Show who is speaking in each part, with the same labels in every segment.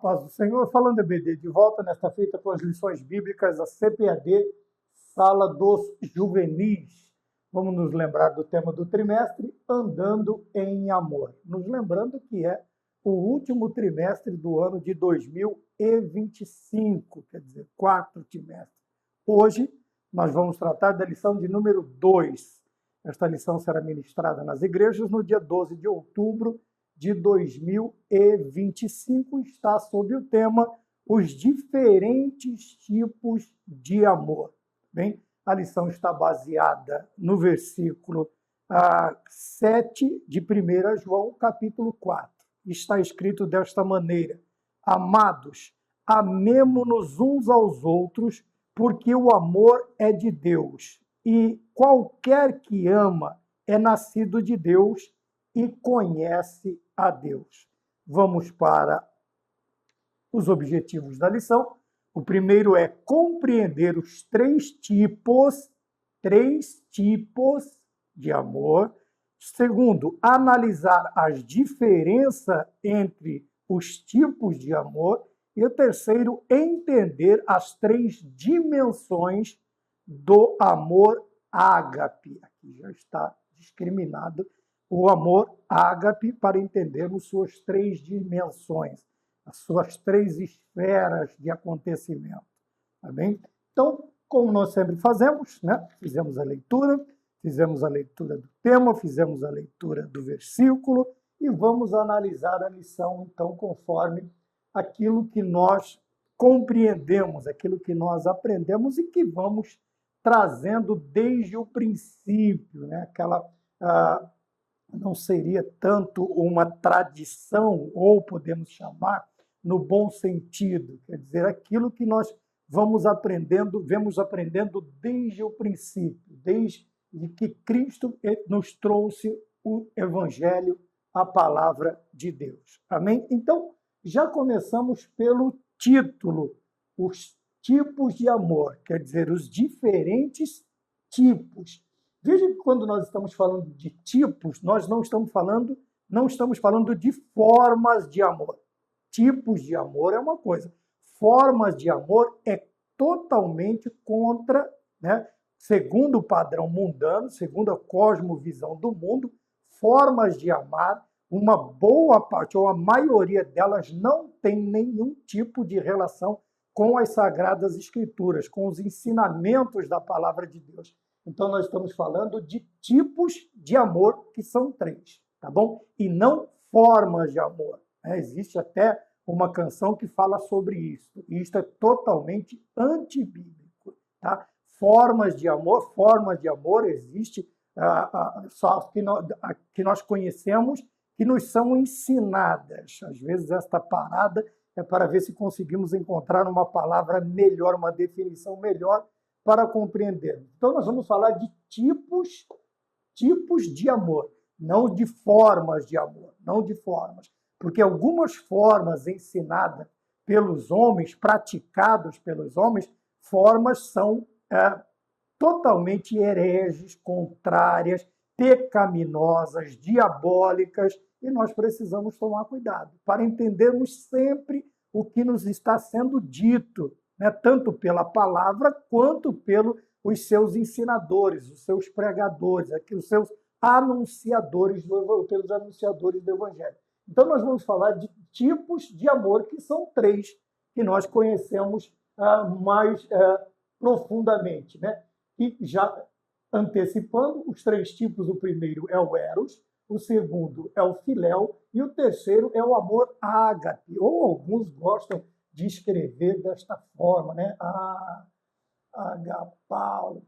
Speaker 1: paz do Senhor, falando EBD, de volta nesta feita com as lições bíblicas, a CPAD, Sala dos Juvenis. Vamos nos lembrar do tema do trimestre, Andando em Amor. Nos lembrando que é o último trimestre do ano de 2025, quer dizer, 4 trimestres. Hoje, nós vamos tratar da lição de número 2. Esta lição será ministrada nas igrejas no dia 12 de outubro de 2025, está sob o tema Os Diferentes Tipos de Amor. Bem, a lição está baseada no versículo 7 de 1 João, capítulo 4. Está escrito desta maneira: Amados, amemo-nos uns aos outros, porque o amor é de Deus, e qualquer que ama é nascido de Deus e conhece a Deus. Vamos para os objetivos da lição. O primeiro é compreender os três tipos de amor. Segundo, analisar as diferenças entre os tipos de amor. E o terceiro, entender as três dimensões do amor ágape. Aqui já está discriminado o amor ágape para entendermos suas três dimensões, as suas três esferas de acontecimento. Tá bem? Então, como nós sempre fazemos, né? Fizemos a leitura do tema, fizemos a leitura do versículo e vamos analisar a lição, então, conforme aquilo que nós compreendemos, aquilo que nós aprendemos e que vamos trazendo desde o princípio, né? Aquela não seria tanto uma tradição, ou podemos chamar no bom sentido, quer dizer, aquilo que nós vemos aprendendo desde o princípio, desde que Cristo nos trouxe o Evangelho, a palavra de Deus. Amém? Então, já começamos pelo título, os tipos de amor, quer dizer, os diferentes tipos. Veja que quando nós estamos falando de tipos, nós não estamos falando de formas de amor. Tipos de amor é uma coisa. Formas de amor é totalmente contra, né? Segundo o padrão mundano, segundo a cosmovisão do mundo, formas de amar, uma boa parte ou a maioria delas não tem nenhum tipo de relação com as Sagradas Escrituras, com os ensinamentos da palavra de Deus. Então, nós estamos falando de tipos de amor, que são 3, tá bom? E não formas de amor. Né? Existe até uma canção que fala sobre isso. E isso é totalmente antibíblico, tá? Formas de amor existe só que nós conhecemos, que nos são ensinadas. Às vezes, esta parada é para ver se conseguimos encontrar uma palavra melhor, uma definição melhor, para compreender. Então, nós vamos falar de tipos de amor, não de formas de amor, não de formas. Porque algumas formas ensinadas pelos homens, praticadas pelos homens, formas são totalmente hereges, contrárias, pecaminosas, diabólicas, e nós precisamos tomar cuidado para entendermos sempre o que nos está sendo dito, né, tanto pela palavra quanto pelos seus ensinadores, os seus pregadores, os seus anunciadores, pelos anunciadores do Evangelho. Então, nós vamos falar de tipos de amor, que são 3, que nós conhecemos mais profundamente. Né? E já antecipando, os 3 tipos, o primeiro é o eros, o segundo é o filéu e o terceiro é o amor ágape, ou alguns gostam de escrever desta forma, né? Agapau,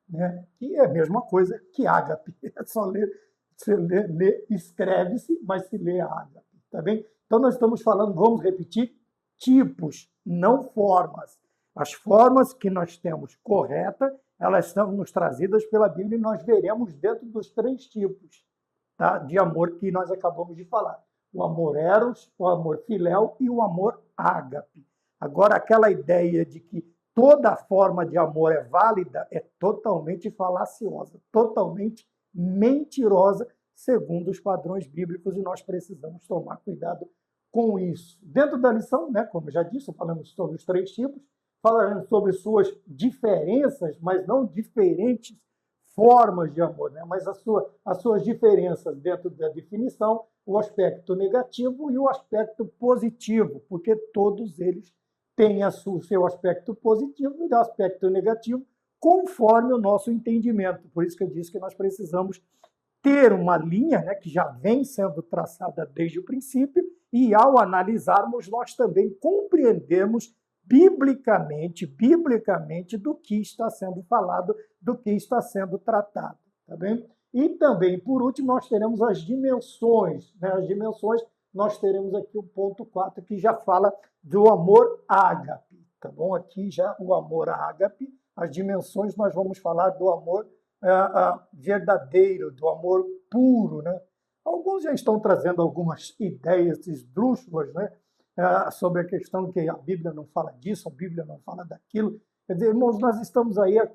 Speaker 1: né? Que é a mesma coisa que ágape. É só ler, escreve-se, mas se lê ágape, tá bem? Então nós estamos falando, vamos repetir, tipos, não formas. As formas que nós temos corretas, elas são nos trazidas pela Bíblia e nós veremos dentro dos 3 tipos, tá? De amor que nós acabamos de falar. O amor eros, o amor filéu e o amor ágape. Agora, aquela ideia de que toda forma de amor é válida é totalmente falaciosa, totalmente mentirosa, segundo os padrões bíblicos, e nós precisamos tomar cuidado com isso? Dentro da lição, né, como eu já disse, falamos sobre os três tipos, falamos sobre suas diferenças, mas não diferentes formas de amor, né? Mas as suas diferenças dentro da definição, o aspecto negativo e o aspecto positivo, porque todos eles têm o seu aspecto positivo e o aspecto negativo, conforme o nosso entendimento. Por isso que eu disse que nós precisamos ter uma linha, né, que já vem sendo traçada desde o princípio, e ao analisarmos, nós também compreendemos biblicamente do que está sendo falado, do que está sendo tratado, tá bem? E também, por último, nós teremos as dimensões, né? As dimensões, nós teremos aqui o ponto 4, que já fala do amor ágape, tá bom? Aqui já o amor ágape, as dimensões nós vamos falar do amor verdadeiro, do amor puro, né? Alguns já estão trazendo algumas ideias esdrúxulas, né? Sobre a questão que a Bíblia não fala disso, a Bíblia não fala daquilo. Quer dizer, irmãos, nós estamos aí há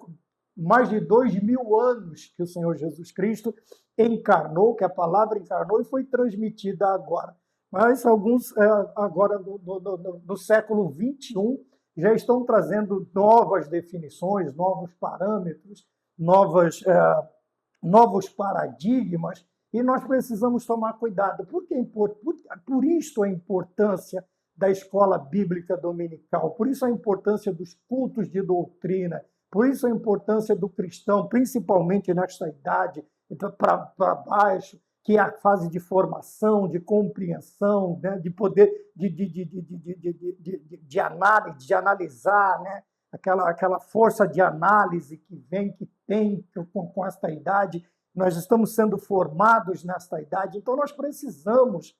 Speaker 1: mais de 2000 anos que o Senhor Jesus Cristo encarnou, que a palavra encarnou e foi transmitida agora. Mas alguns, agora no século XXI, já estão trazendo novas definições, novos parâmetros, novos paradigmas, e nós precisamos tomar cuidado. Por isso a importância da escola bíblica dominical, por isso a importância dos cultos de doutrina, por isso a importância do cristão, principalmente nesta idade, para baixo, que é a fase de formação, de compreensão, né, de poder de análise, de analisar, né, aquela força de análise que tem com esta idade. Nós estamos sendo formados nesta idade, então nós precisamos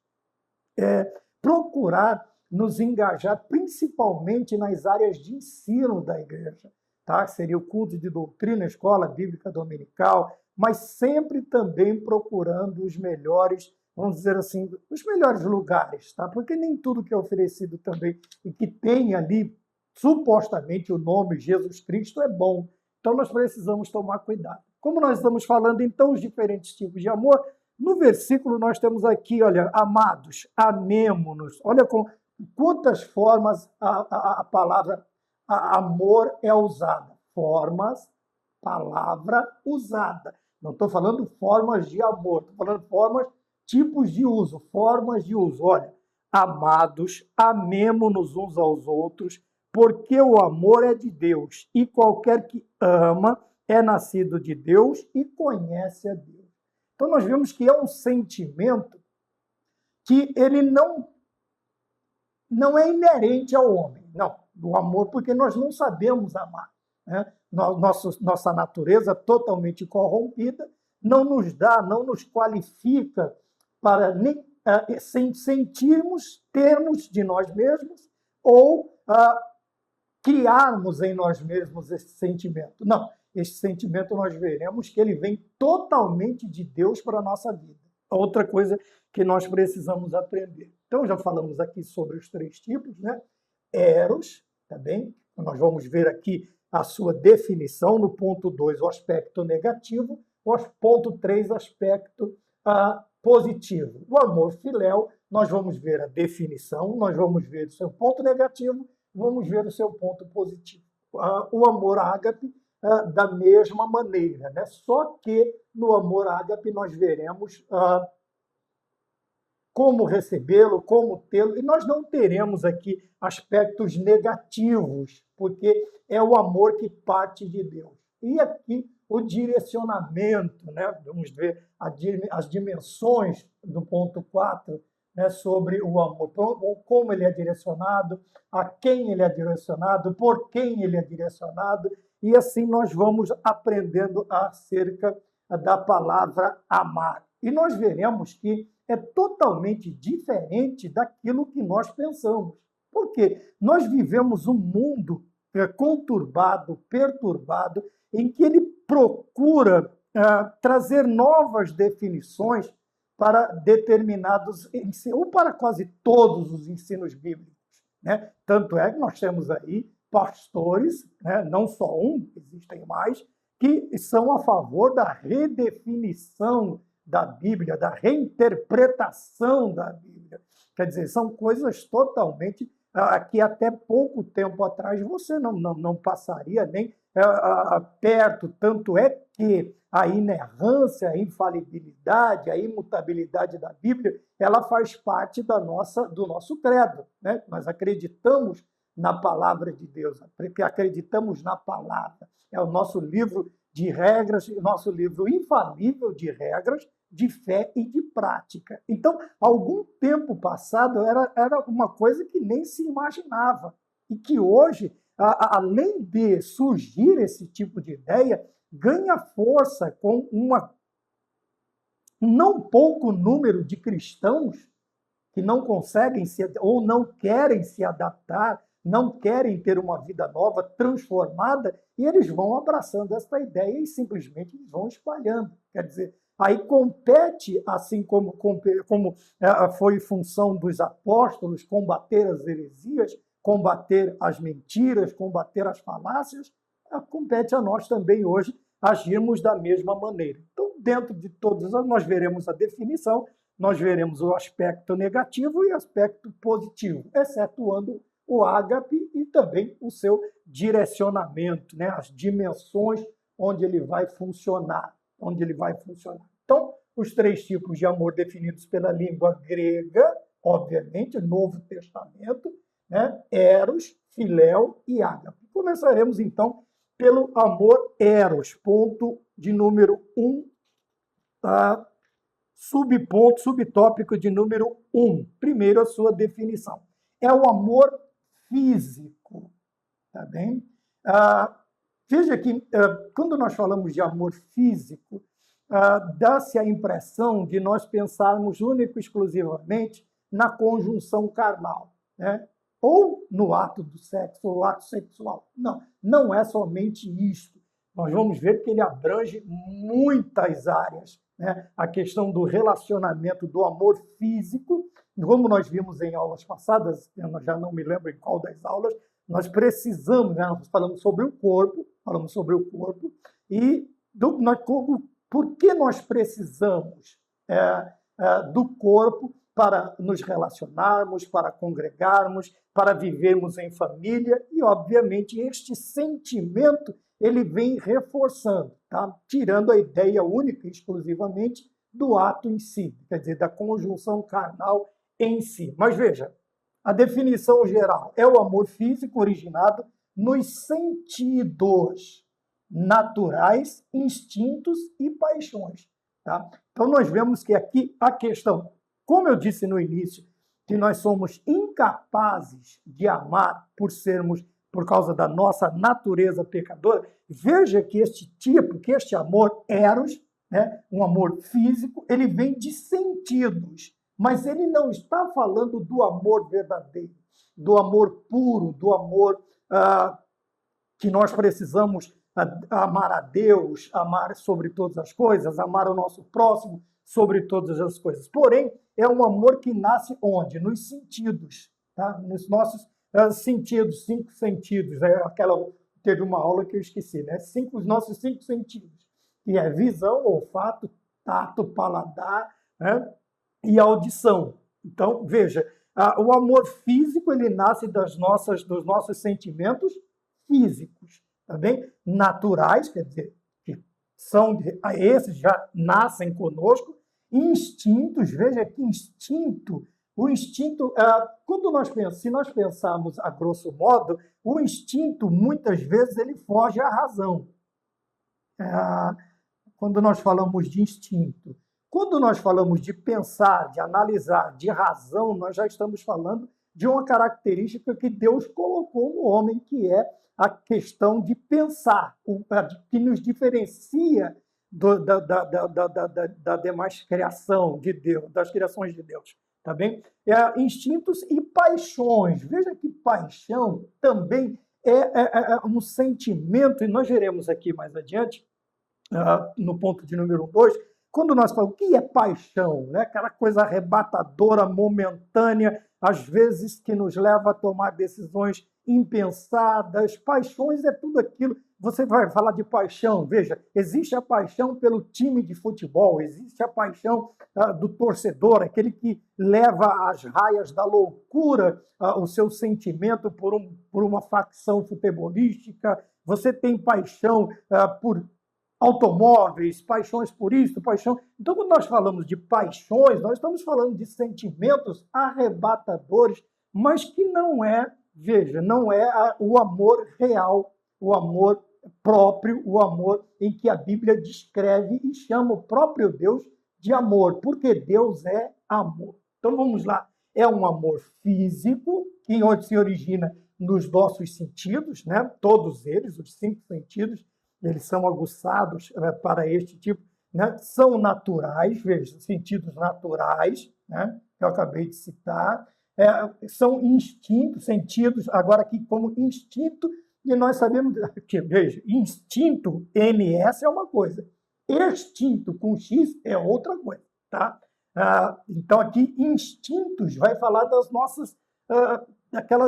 Speaker 1: procurar nos engajar principalmente nas áreas de ensino da igreja, tá? Seria o culto de doutrina, a escola bíblica dominical, mas sempre também procurando os melhores, vamos dizer assim, os melhores lugares, tá? Porque nem tudo que é oferecido também e que tem ali supostamente o nome Jesus Cristo é bom. Então nós precisamos tomar cuidado. Como nós estamos falando então os diferentes tipos de amor, no versículo nós temos aqui, olha, amados, amemo-nos. Olha com quantas formas a palavra amor é usada. Formas, palavra usada. Não estou falando formas de amor, estou falando formas, tipos de uso, formas de uso. Olha, amados, amemo-nos uns aos outros, porque o amor é de Deus, e qualquer que ama é nascido de Deus e conhece a Deus. Então nós vemos que é um sentimento que ele não é inerente ao homem, não, do amor, porque nós não sabemos amar, né? Nossa natureza totalmente corrompida não nos dá, não nos qualifica para nem sentirmos, termos de nós mesmos ou criarmos em nós mesmos esse sentimento. Não, esse sentimento nós veremos que ele vem totalmente de Deus para a nossa vida. Outra coisa que nós precisamos aprender. Então, já falamos aqui sobre os três tipos, né? Eros, tá bem? Nós vamos ver aqui a sua definição no ponto 2, o aspecto negativo, o ponto 3, aspecto positivo. O amor filéu, nós vamos ver a definição, nós vamos ver o seu ponto negativo, vamos ver o seu ponto positivo. O amor ágape, da mesma maneira, né? Só que no amor ágape nós veremos como recebê-lo, como tê-lo, e nós não teremos aqui aspectos negativos, porque é o amor que parte de Deus. E aqui o direcionamento, né? Vamos ver as dimensões do ponto 4, né? Sobre o amor, como ele é direcionado, a quem ele é direcionado, por quem ele é direcionado, e assim nós vamos aprendendo acerca da palavra amar. E nós veremos que é totalmente diferente daquilo que nós pensamos. Porque nós vivemos um mundo conturbado, perturbado, em que ele procura trazer novas definições para determinados ensinos, ou para quase todos os ensinos bíblicos, né? Tanto é que nós temos aí pastores, né? Não só um, existem mais, que são a favor da redefinição da Bíblia, da reinterpretação da Bíblia. Quer dizer, são coisas totalmente que até pouco tempo atrás você não passaria nem perto. Tanto é que a inerrância, a infalibilidade, a imutabilidade da Bíblia, ela faz parte do nosso credo, né? Nós acreditamos na palavra de Deus, acreditamos na palavra. É o nosso livro de regras, o nosso livro infalível de regras, de fé e de prática. Então, algum tempo passado, era uma coisa que nem se imaginava. E que hoje, além de surgir esse tipo de ideia, ganha força com não pouco número de cristãos que não conseguem ou não querem se adaptar, não querem ter uma vida nova, transformada, e eles vão abraçando essa ideia e simplesmente vão espalhando. Quer dizer, aí compete, assim como foi função dos apóstolos, combater as heresias, combater as mentiras, combater as falácias, compete a nós também hoje agirmos da mesma maneira. Então, dentro de todas nós veremos a definição, nós veremos o aspecto negativo e o aspecto positivo, excetuando o ágape e também o seu direcionamento, né? As dimensões onde ele vai funcionar. Então, os 3 tipos de amor definidos pela língua grega, obviamente, Novo Testamento, né? Eros, filéu e ágape. Começaremos, então, pelo amor eros, ponto de número 1, subtópico de número 1. Primeiro, a sua definição. É o amor físico, tá bem? Veja que, quando nós falamos de amor físico, dá-se a impressão de nós pensarmos único e exclusivamente na conjunção carnal, né? Ou no ato do sexo, ou ato sexual. Não é somente isto. Nós vamos ver que ele abrange muitas áreas, né? A questão do relacionamento, do amor físico, como nós vimos em aulas passadas, eu já não me lembro em qual das aulas, nós precisamos, né? Nós falamos sobre o corpo, e por que nós precisamos do corpo para nos relacionarmos, para congregarmos, para vivermos em família, e, obviamente, este sentimento ele vem reforçando, tá? Tirando a ideia única e exclusivamente do ato em si, quer dizer, da conjunção carnal em si. Mas veja, a definição geral é o amor físico originado nos sentidos naturais, instintos e paixões. Tá? Então, nós vemos que aqui a questão, como eu disse no início, que nós somos incapazes de amar por causa da nossa natureza pecadora. Veja que este amor eros, né, um amor físico, ele vem de sentidos, mas ele não está falando do amor verdadeiro, do amor puro, do amor que nós precisamos amar a Deus, amar sobre todas as coisas, amar o nosso próximo sobre todas as coisas. Porém, é um amor que nasce onde? Nos sentidos, tá? Nos nossos sentidos, 5 sentidos. Teve uma aula que eu esqueci, né? Os nossos 5 sentidos, que é visão, olfato, tato, paladar, né? E audição. Então, veja, o amor físico ele nasce dos nossos sentimentos físicos, tá bem? Naturais, quer dizer, que esses já nascem conosco. Instintos, veja que o instinto, se nós pensarmos a grosso modo, o instinto muitas vezes ele foge à razão. Quando nós falamos de instinto, quando nós falamos de pensar, de analisar, de razão, nós já estamos falando de uma característica que Deus colocou no homem, que é a questão de pensar, que nos diferencia da demais criação de Deus, das criações de Deus, tá bem? Instintos e paixões. Veja que paixão também é um sentimento, e nós veremos aqui mais adiante, no ponto de número 2, quando nós falamos o que é paixão, né? Aquela coisa arrebatadora, momentânea, às vezes que nos leva a tomar decisões impensadas. Paixões é tudo aquilo você vai falar de paixão, veja, existe a paixão pelo time de futebol, existe a paixão do torcedor, aquele que leva às raias da loucura o seu sentimento por uma facção futebolística, você tem paixão por automóveis, paixões por isso, paixão. Então, quando nós falamos de paixões, nós estamos falando de sentimentos arrebatadores, mas que não é, veja, não é o amor real, o amor próprio, o amor em que a Bíblia descreve e chama o próprio Deus de amor, porque Deus é amor. Então, vamos lá. É um amor físico, que se origina nos nossos sentidos, né? Todos eles, os 5 sentidos, eles são aguçados para este tipo, né? São naturais, veja, sentidos naturais, né? Que eu acabei de citar, são instintos, sentidos, agora aqui como instinto, e nós sabemos que, veja, instinto, MS é uma coisa, extinto com X é outra coisa, tá? Então aqui instintos vai falar das nossas,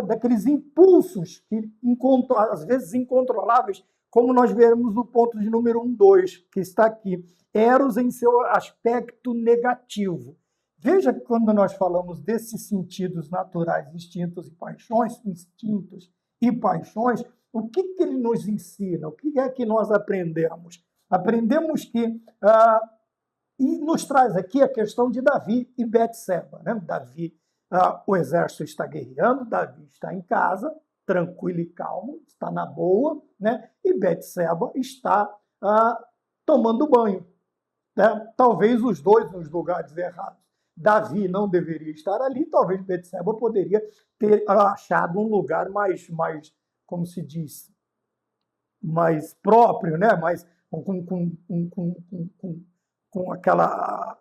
Speaker 1: daqueles impulsos que às vezes incontroláveis, como nós veremos no ponto de número 1, 2, que está aqui. Eros em seu aspecto negativo. Veja que quando nós falamos desses sentidos naturais, instintos e paixões, o que ele nos ensina? O que é que nós aprendemos? Aprendemos que, e nos traz aqui a questão de Davi e Betseba, né? Davi, o exército está guerreando, Davi está em casa, tranquilo e calmo, está na boa, né? E Betseba está tomando banho, né? Talvez os dois nos lugares errados. Davi não deveria estar ali, talvez Betseba poderia ter achado um lugar mais, como se diz, mais próprio, né? Mais com aquela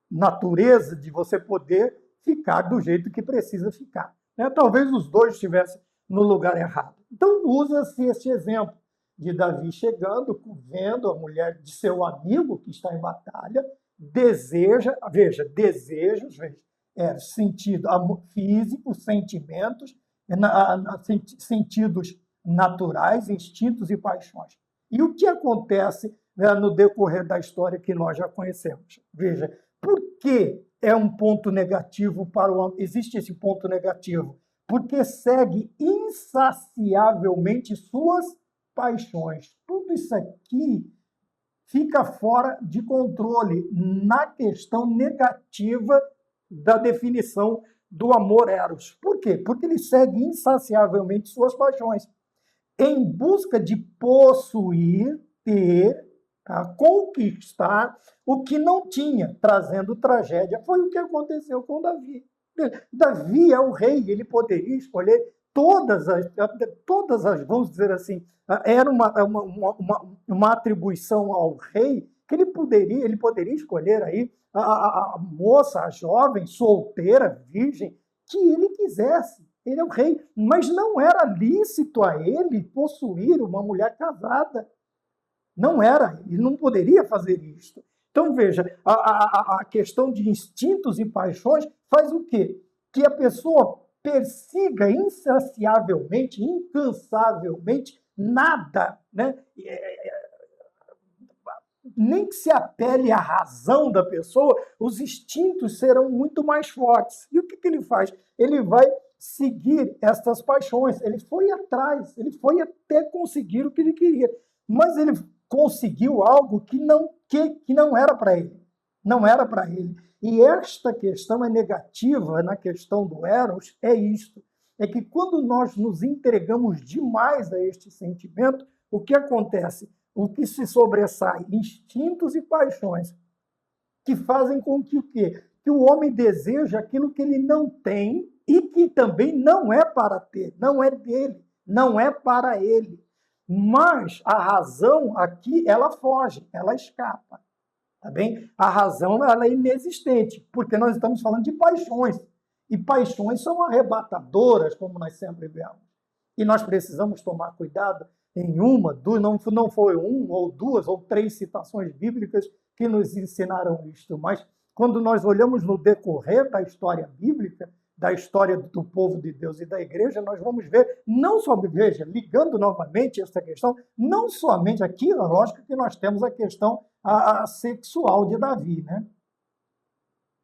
Speaker 1: natureza de você poder ficar do jeito que precisa ficar, né? Talvez os dois estivessem no lugar errado. Então, usa-se esse exemplo de Davi chegando, vendo a mulher de seu amigo que está em batalha, desejos, sentido físico, sentimentos, sentidos naturais, instintos e paixões. E o que acontece, né, no decorrer da história que nós já conhecemos? Veja, por que é um ponto negativo para o homem? Existe esse ponto negativo? Porque segue insaciavelmente suas paixões. Tudo isso aqui fica fora de controle na questão negativa da definição do amor eros. Por quê? Porque ele segue insaciavelmente suas paixões, em busca de possuir, ter, conquistar o que não tinha, trazendo tragédia. Foi o que aconteceu com Davi. Davi é o rei, ele poderia escolher todas as, vamos dizer assim, era uma atribuição ao rei que ele poderia escolher aí a moça, a jovem, solteira, virgem, que ele quisesse. Ele é o rei, mas não era lícito a ele possuir uma mulher casada. Não era, ele não poderia fazer isso. Então, veja, a questão de instintos e paixões faz o quê? Que a pessoa persiga insaciavelmente, incansavelmente, nada, né? Nem que se apele à razão da pessoa, os instintos serão muito mais fortes. E o que ele faz? Ele vai seguir essas paixões. Ele foi atrás, ele foi até conseguir o que ele queria. Mas ele conseguiu algo que não era para ele. Não era para ele. E esta questão é negativa na questão do eros, é isto. É que quando nós nos entregamos demais a este sentimento, o que acontece? O que se sobressai? Instintos e paixões que fazem com que o quê? Que o homem deseja aquilo que ele não tem e que também não é para ter, não é dele, não é para ele. Mas a razão aqui, ela foge, ela escapa. Tá bem? A razão ela é inexistente, porque nós estamos falando de paixões. E paixões são arrebatadoras, como nós sempre vemos. E nós precisamos tomar cuidado em não foi ou duas ou três citações bíblicas que nos ensinaram isto, mas quando nós olhamos no decorrer da história bíblica, da história do povo de Deus e da igreja, nós vamos ver, não só, veja, ligando novamente essa questão, não somente aqui, lógico que nós temos a questão sexual de Davi, né?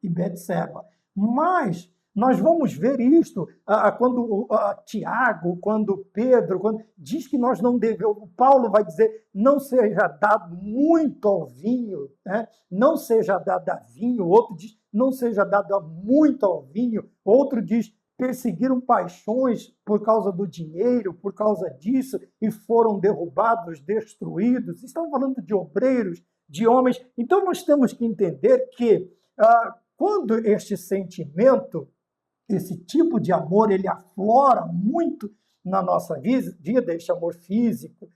Speaker 1: E Betseba. Mas nós vamos ver isto quando Tiago, quando Pedro, quando diz que nós não devemos, Paulo vai dizer, não seja dado muito ao vinho, né? Não seja dado a vinho, outro diz, não seja dado muito ao vinho, outro diz, perseguiram paixões por causa do dinheiro, por causa disso, e foram derrubados, destruídos. Estão falando de obreiros, de homens. Então nós temos que entender que quando este sentimento, esse tipo de amor, ele aflora muito na nossa vida, este amor físico,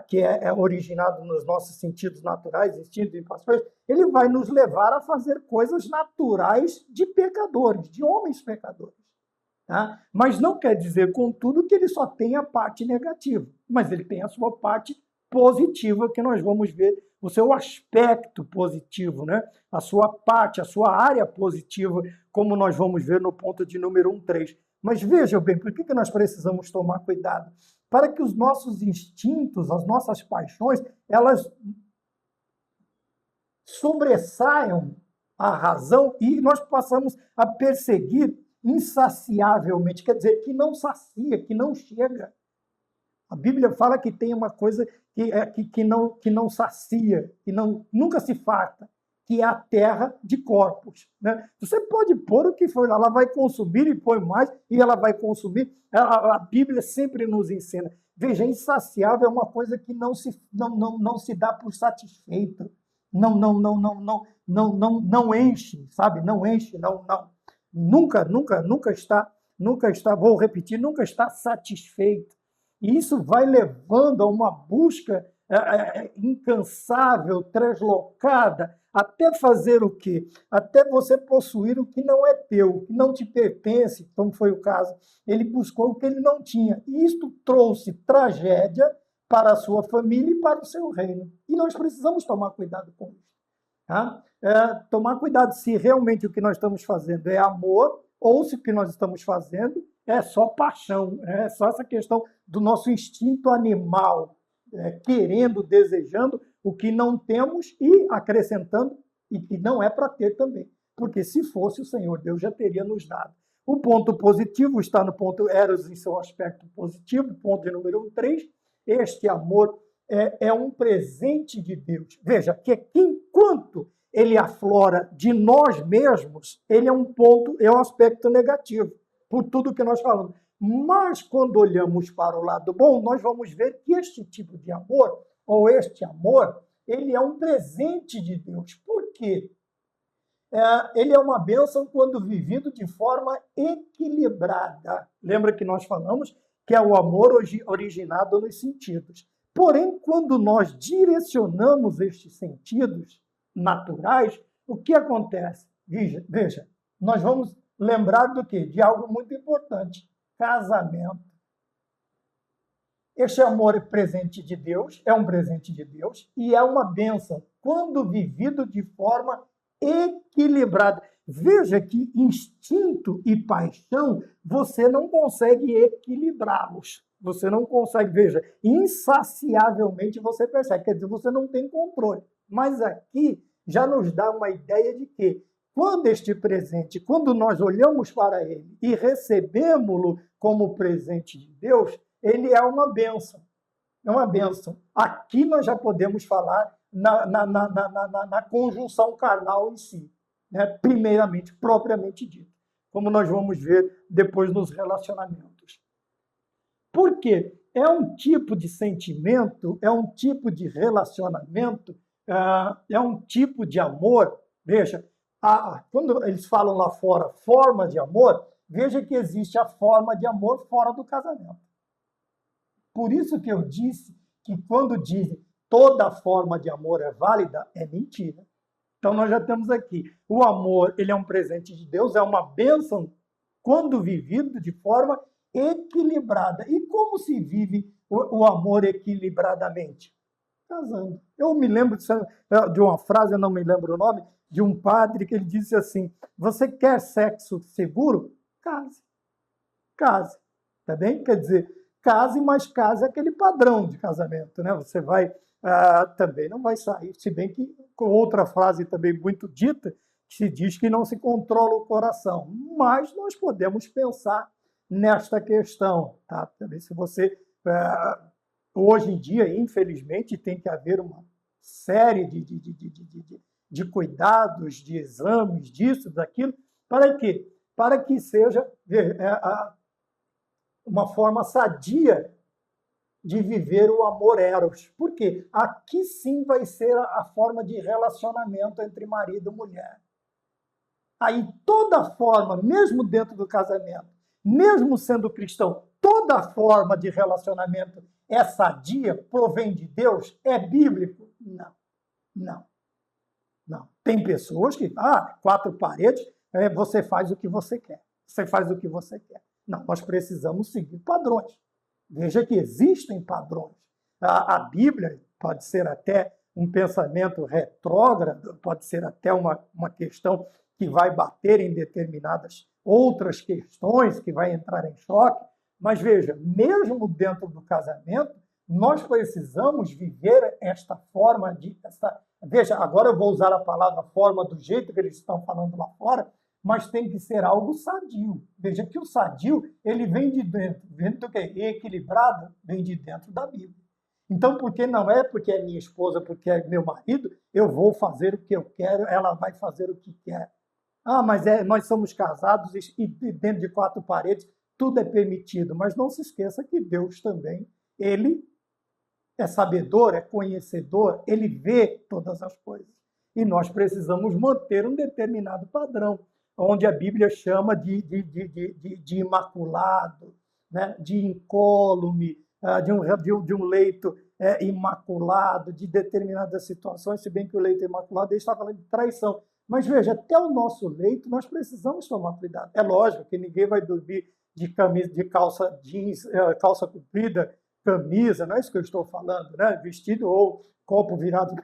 Speaker 1: que é originado nos nossos sentidos naturais, instintos e paixões, ele vai nos levar a fazer coisas naturais de pecadores, de homens pecadores. Tá? Mas não quer dizer, contudo, que ele só tem a parte negativa, mas ele tem a sua parte positiva, que nós vamos ver o seu aspecto positivo, né? A sua parte, a sua área positiva, como nós vamos ver no ponto de número 1.3. Mas vejam bem, por que nós precisamos tomar cuidado? Para que os nossos instintos, as nossas paixões, elas sobressaiam a razão e nós passamos a perseguir insaciavelmente, quer dizer, que não sacia, que não chega. A Bíblia fala que tem uma coisa que não sacia, que nunca se farta, que é a terra de corpos. Né? Você pode pôr o que for, ela vai consumir e põe mais, e ela vai consumir. A Bíblia sempre nos ensina. Veja, insaciável é uma coisa que não se dá por satisfeito. Não enche, sabe? Não enche, não. Nunca está, vou repetir, nunca está satisfeito. E isso vai levando a uma busca incansável, translocada, até fazer o quê? Até você possuir o que não é teu, o que não te pertence, como foi o caso. Ele buscou o que ele não tinha. E isto trouxe tragédia para a sua família e para o seu reino. E nós precisamos tomar cuidado com isso. Tá? Tomar cuidado se realmente o que nós estamos fazendo é amor ou se o que nós estamos fazendo é só paixão, é só essa questão do nosso instinto animal, querendo, desejando o que não temos e acrescentando e que não é para ter também. Porque se fosse, o Senhor Deus já teria nos dado. O ponto positivo está no ponto Eros em seu aspecto positivo, ponto número 3. Este amor é um presente de Deus. Veja, que enquanto ele aflora de nós mesmos, ele é um aspecto negativo, por tudo que nós falamos. Mas quando olhamos para o lado bom, nós vamos ver que este tipo de amor, ou este amor, ele é um presente de Deus. Por quê? Ele é uma bênção quando vivido de forma equilibrada. Lembra que nós falamos que é o amor originado nos sentidos. Porém, quando nós direcionamos estes sentidos naturais, o que acontece? Veja, nós vamos lembrar do quê? De algo muito importante: casamento. Este amor é presente de Deus, é um presente de Deus e é uma bênção quando vivido de forma equilibrada. Veja que instinto e paixão você não consegue equilibrá-los. Você não consegue, veja, insaciavelmente você persegue, quer dizer, você não tem controle. Mas aqui já nos dá uma ideia de que quando este presente, quando nós olhamos para ele e recebemos-lo como presente de Deus, ele é uma bênção. É uma bênção. Aqui nós já podemos falar na conjunção carnal em si, né? Primeiramente, propriamente dito, como nós vamos ver depois nos relacionamentos. Por quê? É um tipo de sentimento, é um tipo de relacionamento, é um tipo de amor. Veja, quando eles falam lá fora forma de amor, veja que existe a forma de amor fora do casamento. Por isso que eu disse que quando dizem toda forma de amor é válida, é mentira. Então nós já temos aqui, o amor, ele é um presente de Deus, é uma bênção quando vivido de forma equilibrada. E como se vive o amor equilibradamente? Casando. Eu me lembro de uma frase, eu não me lembro o nome, de um padre que ele disse assim: você quer sexo seguro? case. Case, tá bem? Quer dizer, case, mas case é aquele padrão de casamento, né? Você vai, também não vai sair, se bem que com outra frase também muito dita, se diz que não se controla o coração, mas nós podemos pensar nesta questão, tá? Também se você, hoje em dia, infelizmente, tem que haver uma série de cuidados, de exames, disso, daquilo, para quê? Para que seja uma forma sadia de viver o amor eros. Por quê? Aqui sim vai ser a forma de relacionamento entre marido e mulher. Aí toda forma, mesmo dentro do casamento, mesmo sendo cristão, toda forma de relacionamento é sadia, provém de Deus, é bíblico? Não, não, não. Tem pessoas que, quatro paredes, você faz o que você quer. Você faz o que você quer. Não, nós precisamos seguir padrões. Veja que existem padrões. A Bíblia pode ser até um pensamento retrógrado, pode ser até uma questão que vai bater em determinadas outras questões, que vai entrar em choque. Mas veja, mesmo dentro do casamento, nós precisamos viver esta forma de... Veja, agora eu vou usar a palavra forma do jeito que eles estão falando lá fora, mas tem que ser algo sadio. Veja que o sadio, ele vem de dentro. Vem do que é equilibrado, vem de dentro da Bíblia. Então, porque não é porque é minha esposa, porque é meu marido, eu vou fazer o que eu quero, ela vai fazer o que quer. Mas nós somos casados e dentro de quatro paredes tudo é permitido. Mas não se esqueça que Deus também, ele é sabedor, é conhecedor, ele vê todas as coisas. E nós precisamos manter um determinado padrão, onde a Bíblia chama de imaculado, né? De incólume, de um leito imaculado, de determinadas situações, se bem que o leito imaculado, ele está falando de traição. Mas veja, até o nosso leito nós precisamos tomar cuidado. É lógico que ninguém vai dormir de camisa, de calça jeans, calça comprida, camisa, não é isso que eu estou falando, né? Vestido ou copo virado,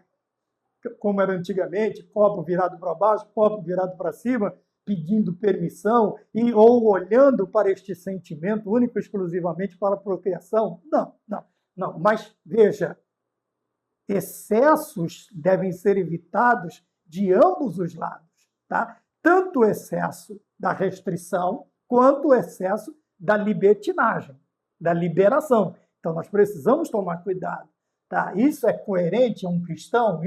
Speaker 1: como era antigamente, copo virado para baixo, copo virado para cima, pedindo permissão ou olhando para este sentimento único exclusivamente para a procriação. Não, não, não. Mas veja, excessos devem ser evitados de ambos os lados, tá? Tanto o excesso da restrição quanto o excesso da libertinagem, da liberação. Então, nós precisamos tomar cuidado. Tá? Isso é coerente a um cristão?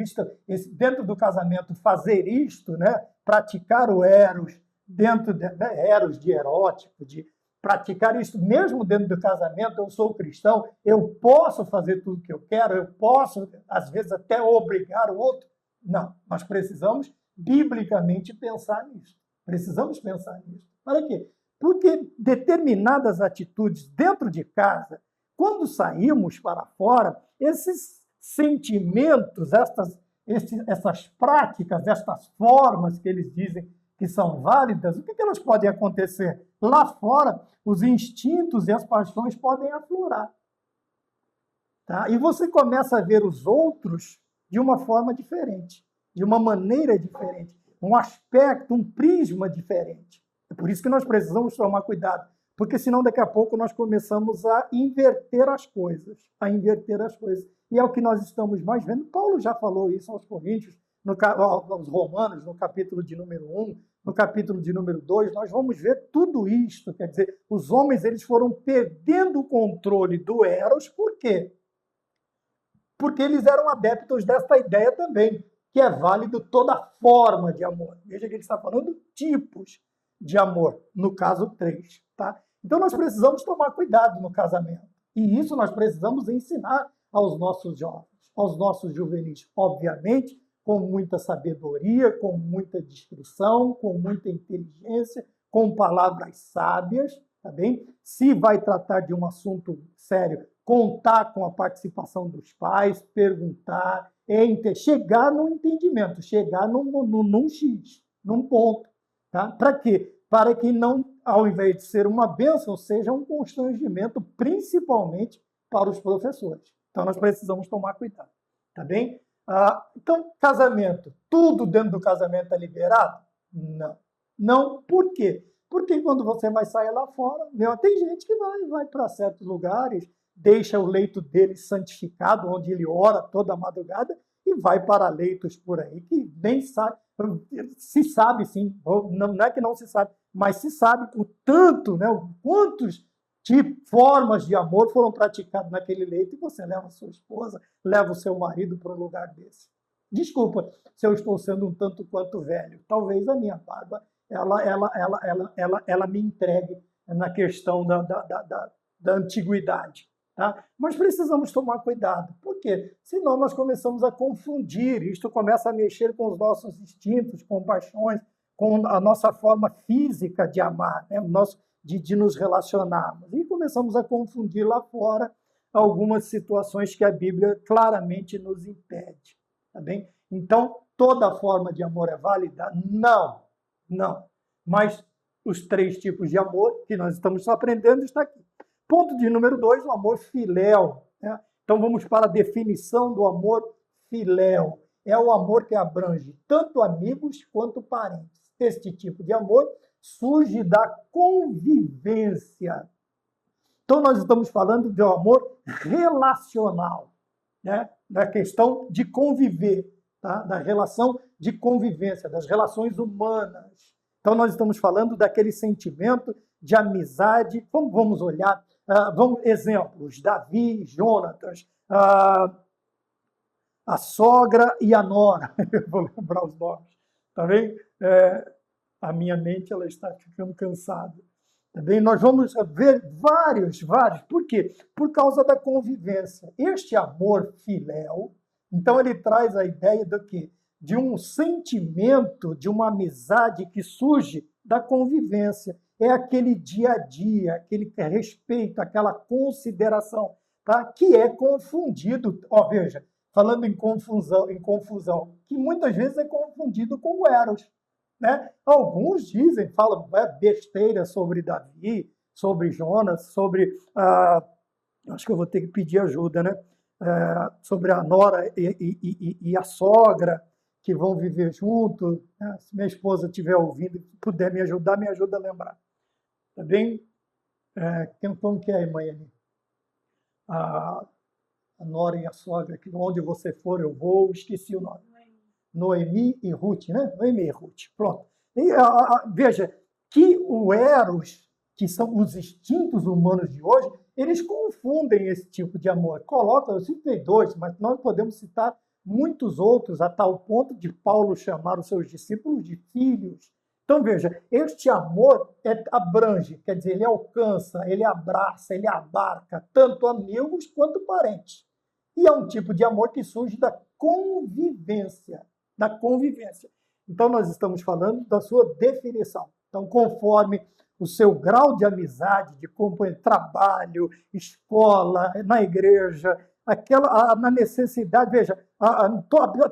Speaker 1: Dentro do casamento, fazer isto, né? Praticar o eros, dentro eros de erótico, de praticar isso mesmo dentro do casamento. Eu sou cristão, eu posso fazer tudo o que eu quero, eu posso, às vezes, até obrigar o outro. Não, nós precisamos, biblicamente, pensar nisso. Precisamos pensar nisso. Para quê? Porque determinadas atitudes dentro de casa, quando saímos para fora, esses sentimentos, essas práticas, estas formas que eles dizem que são válidas, o que elas podem acontecer? Lá fora, os instintos e as paixões podem aflorar. Tá? E você começa a ver os outros de uma forma diferente, de uma maneira diferente, um aspecto, um prisma diferente. É por isso que nós precisamos tomar cuidado, porque senão daqui a pouco nós começamos a inverter as coisas, E é o que nós estamos mais vendo. Paulo já falou isso aos Coríntios, aos Romanos, no capítulo de número 1, no capítulo de número 2, nós vamos ver tudo isto. Quer dizer, os homens eles foram perdendo o controle do eros, por quê? Porque eles eram adeptos desta ideia também, que é válido toda forma de amor. Veja que ele está falando tipos de amor, no caso 3. Tá? Então nós precisamos tomar cuidado no casamento. E isso nós precisamos ensinar aos nossos jovens, aos nossos juvenis, obviamente, com muita sabedoria, com muita discrição, com muita inteligência, com palavras sábias, tá bem? Se vai tratar de um assunto sério, contar com a participação dos pais, perguntar, chegar no entendimento, chegar num X, num ponto. Tá? Para quê? Para que não, ao invés de ser uma bênção, seja um constrangimento, principalmente para os professores. Então, nós precisamos tomar cuidado. Tá bem? Então, casamento. Tudo dentro do casamento é liberado? Não. Não, por quê? Porque quando você vai sair lá fora, tem gente que vai para certos lugares, deixa o leito dele santificado, onde ele ora toda a madrugada, e vai para leitos por aí, que nem sabe, se sabe sim, não é que não se sabe, mas se sabe o tanto, né, o quantos formas de amor foram praticadas naquele leito, e você leva a sua esposa, leva o seu marido para um lugar desse. Desculpa se eu estou sendo um tanto quanto velho, talvez a minha barba ela me entregue na questão da antiguidade. Tá? Mas precisamos tomar cuidado. Por quê? Senão nós começamos a confundir, isto começa a mexer com os nossos instintos, com paixões, com a nossa forma física de amar, né? de nos relacionarmos. E começamos a confundir lá fora algumas situações que a Bíblia claramente nos impede. Tá bem? Então, toda forma de amor é válida? Não, não. Mas os 3 tipos de amor que nós estamos aprendendo está aqui. Ponto de número 2, o amor filéu. Né? Então, vamos para a definição do amor filéu. É o amor que abrange tanto amigos quanto parentes. Este tipo de amor surge da convivência. Então, nós estamos falando de um amor relacional, né? Da questão de conviver, tá? Da relação de convivência, das relações humanas. Então, nós estamos falando daquele sentimento de amizade. Vamos olhar, exemplos, Davi, Jonatas, a sogra e a nora. Eu vou lembrar os nomes, tá bem? A minha mente ela está ficando cansada. Tá bem? Nós vamos ver vários. Por quê? Por causa da convivência. Este amor filéu, então ele traz a ideia do quê? De um sentimento, de uma amizade que surge da convivência. É aquele dia a dia, aquele respeito, aquela consideração, tá? Que é confundido, veja, falando em confusão, que muitas vezes é confundido com o eros. Né? Alguns dizem, falam besteira sobre Davi, sobre Jonas, sobre... acho que eu vou ter que pedir ajuda, né? Sobre a nora e a sogra, que vão viver juntos. Né? Se minha esposa estiver ouvindo e puder me ajuda a lembrar. Tá bem? Como que é, mãe? A nora e a sogra, que onde você for eu vou, esqueci o nome. Noemi e Ruth, né? Noemi e Ruth, pronto. E, veja, que o eros, que são os instintos humanos de hoje, eles confundem esse tipo de amor. Eu citei 2, mas nós podemos citar muitos outros, a tal ponto de Paulo chamar os seus discípulos de filhos. Então, veja, este amor abrange, quer dizer, ele alcança, ele abraça, ele abarca tanto amigos quanto parentes. E é um tipo de amor que surge da convivência. Então, nós estamos falando da sua definição. Então, conforme o seu grau de amizade, de companhia, trabalho, escola, na igreja, na necessidade, veja,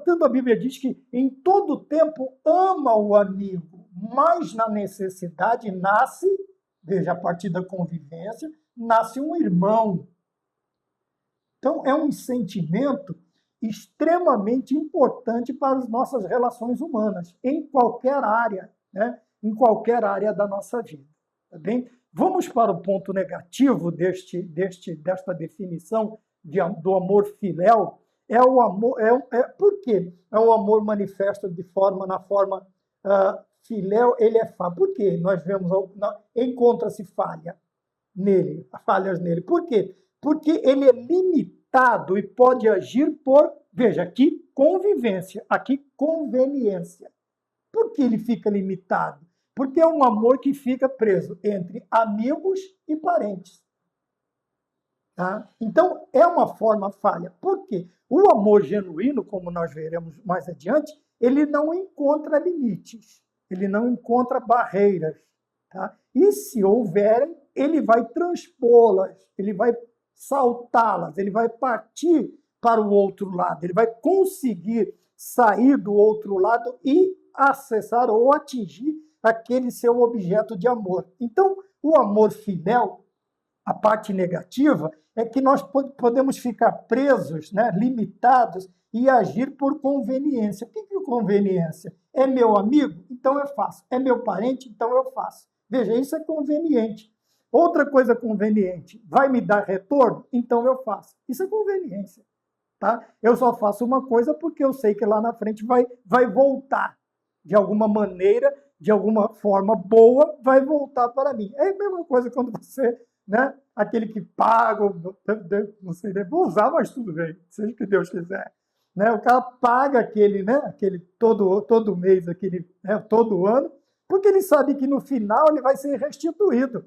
Speaker 1: tanto a Bíblia diz que em todo tempo ama o amigo, mas na necessidade nasce, veja, a partir da convivência, nasce um irmão. Então, é um sentimento extremamente importante para as nossas relações humanas, em qualquer área, né? Em qualquer área da nossa vida. Tá bem? Vamos para o ponto negativo desta definição do amor filéu. É o amor, por quê? É o amor manifesto na forma filéu, ele é falho. Por quê? Nós vemos, encontra-se falhas nele. Por quê? Porque ele é limitado e pode agir por, veja, aqui convivência, aqui conveniência. Por que ele fica limitado? Porque é um amor que fica preso entre amigos e parentes. Tá? Então, é uma forma falha. Por quê? O amor genuíno, como nós veremos mais adiante, ele não encontra limites, ele não encontra barreiras. Tá? E se houverem, ele vai transpô-las, ele vai saltá-las, ele vai partir para o outro lado, ele vai conseguir sair do outro lado e acessar ou atingir aquele seu objeto de amor. Então, o amor filéu, a parte negativa, é que nós podemos ficar presos, né, limitados e agir por conveniência. O que é conveniência? É meu amigo? Então eu faço. É meu parente? Então eu faço. Veja, isso é conveniente. Outra coisa conveniente, vai me dar retorno? Então eu faço. Isso é conveniência. Tá? Eu só faço uma coisa porque eu sei que lá na frente vai voltar. De alguma maneira, de alguma forma boa, vai voltar para mim. É a mesma coisa quando você, né, aquele que paga, não sei, vou usar, mas tudo bem, seja o que Deus quiser. Né? O cara paga aquele, né, aquele todo mês, aquele, né, todo ano, porque ele sabe que no final ele vai ser restituído.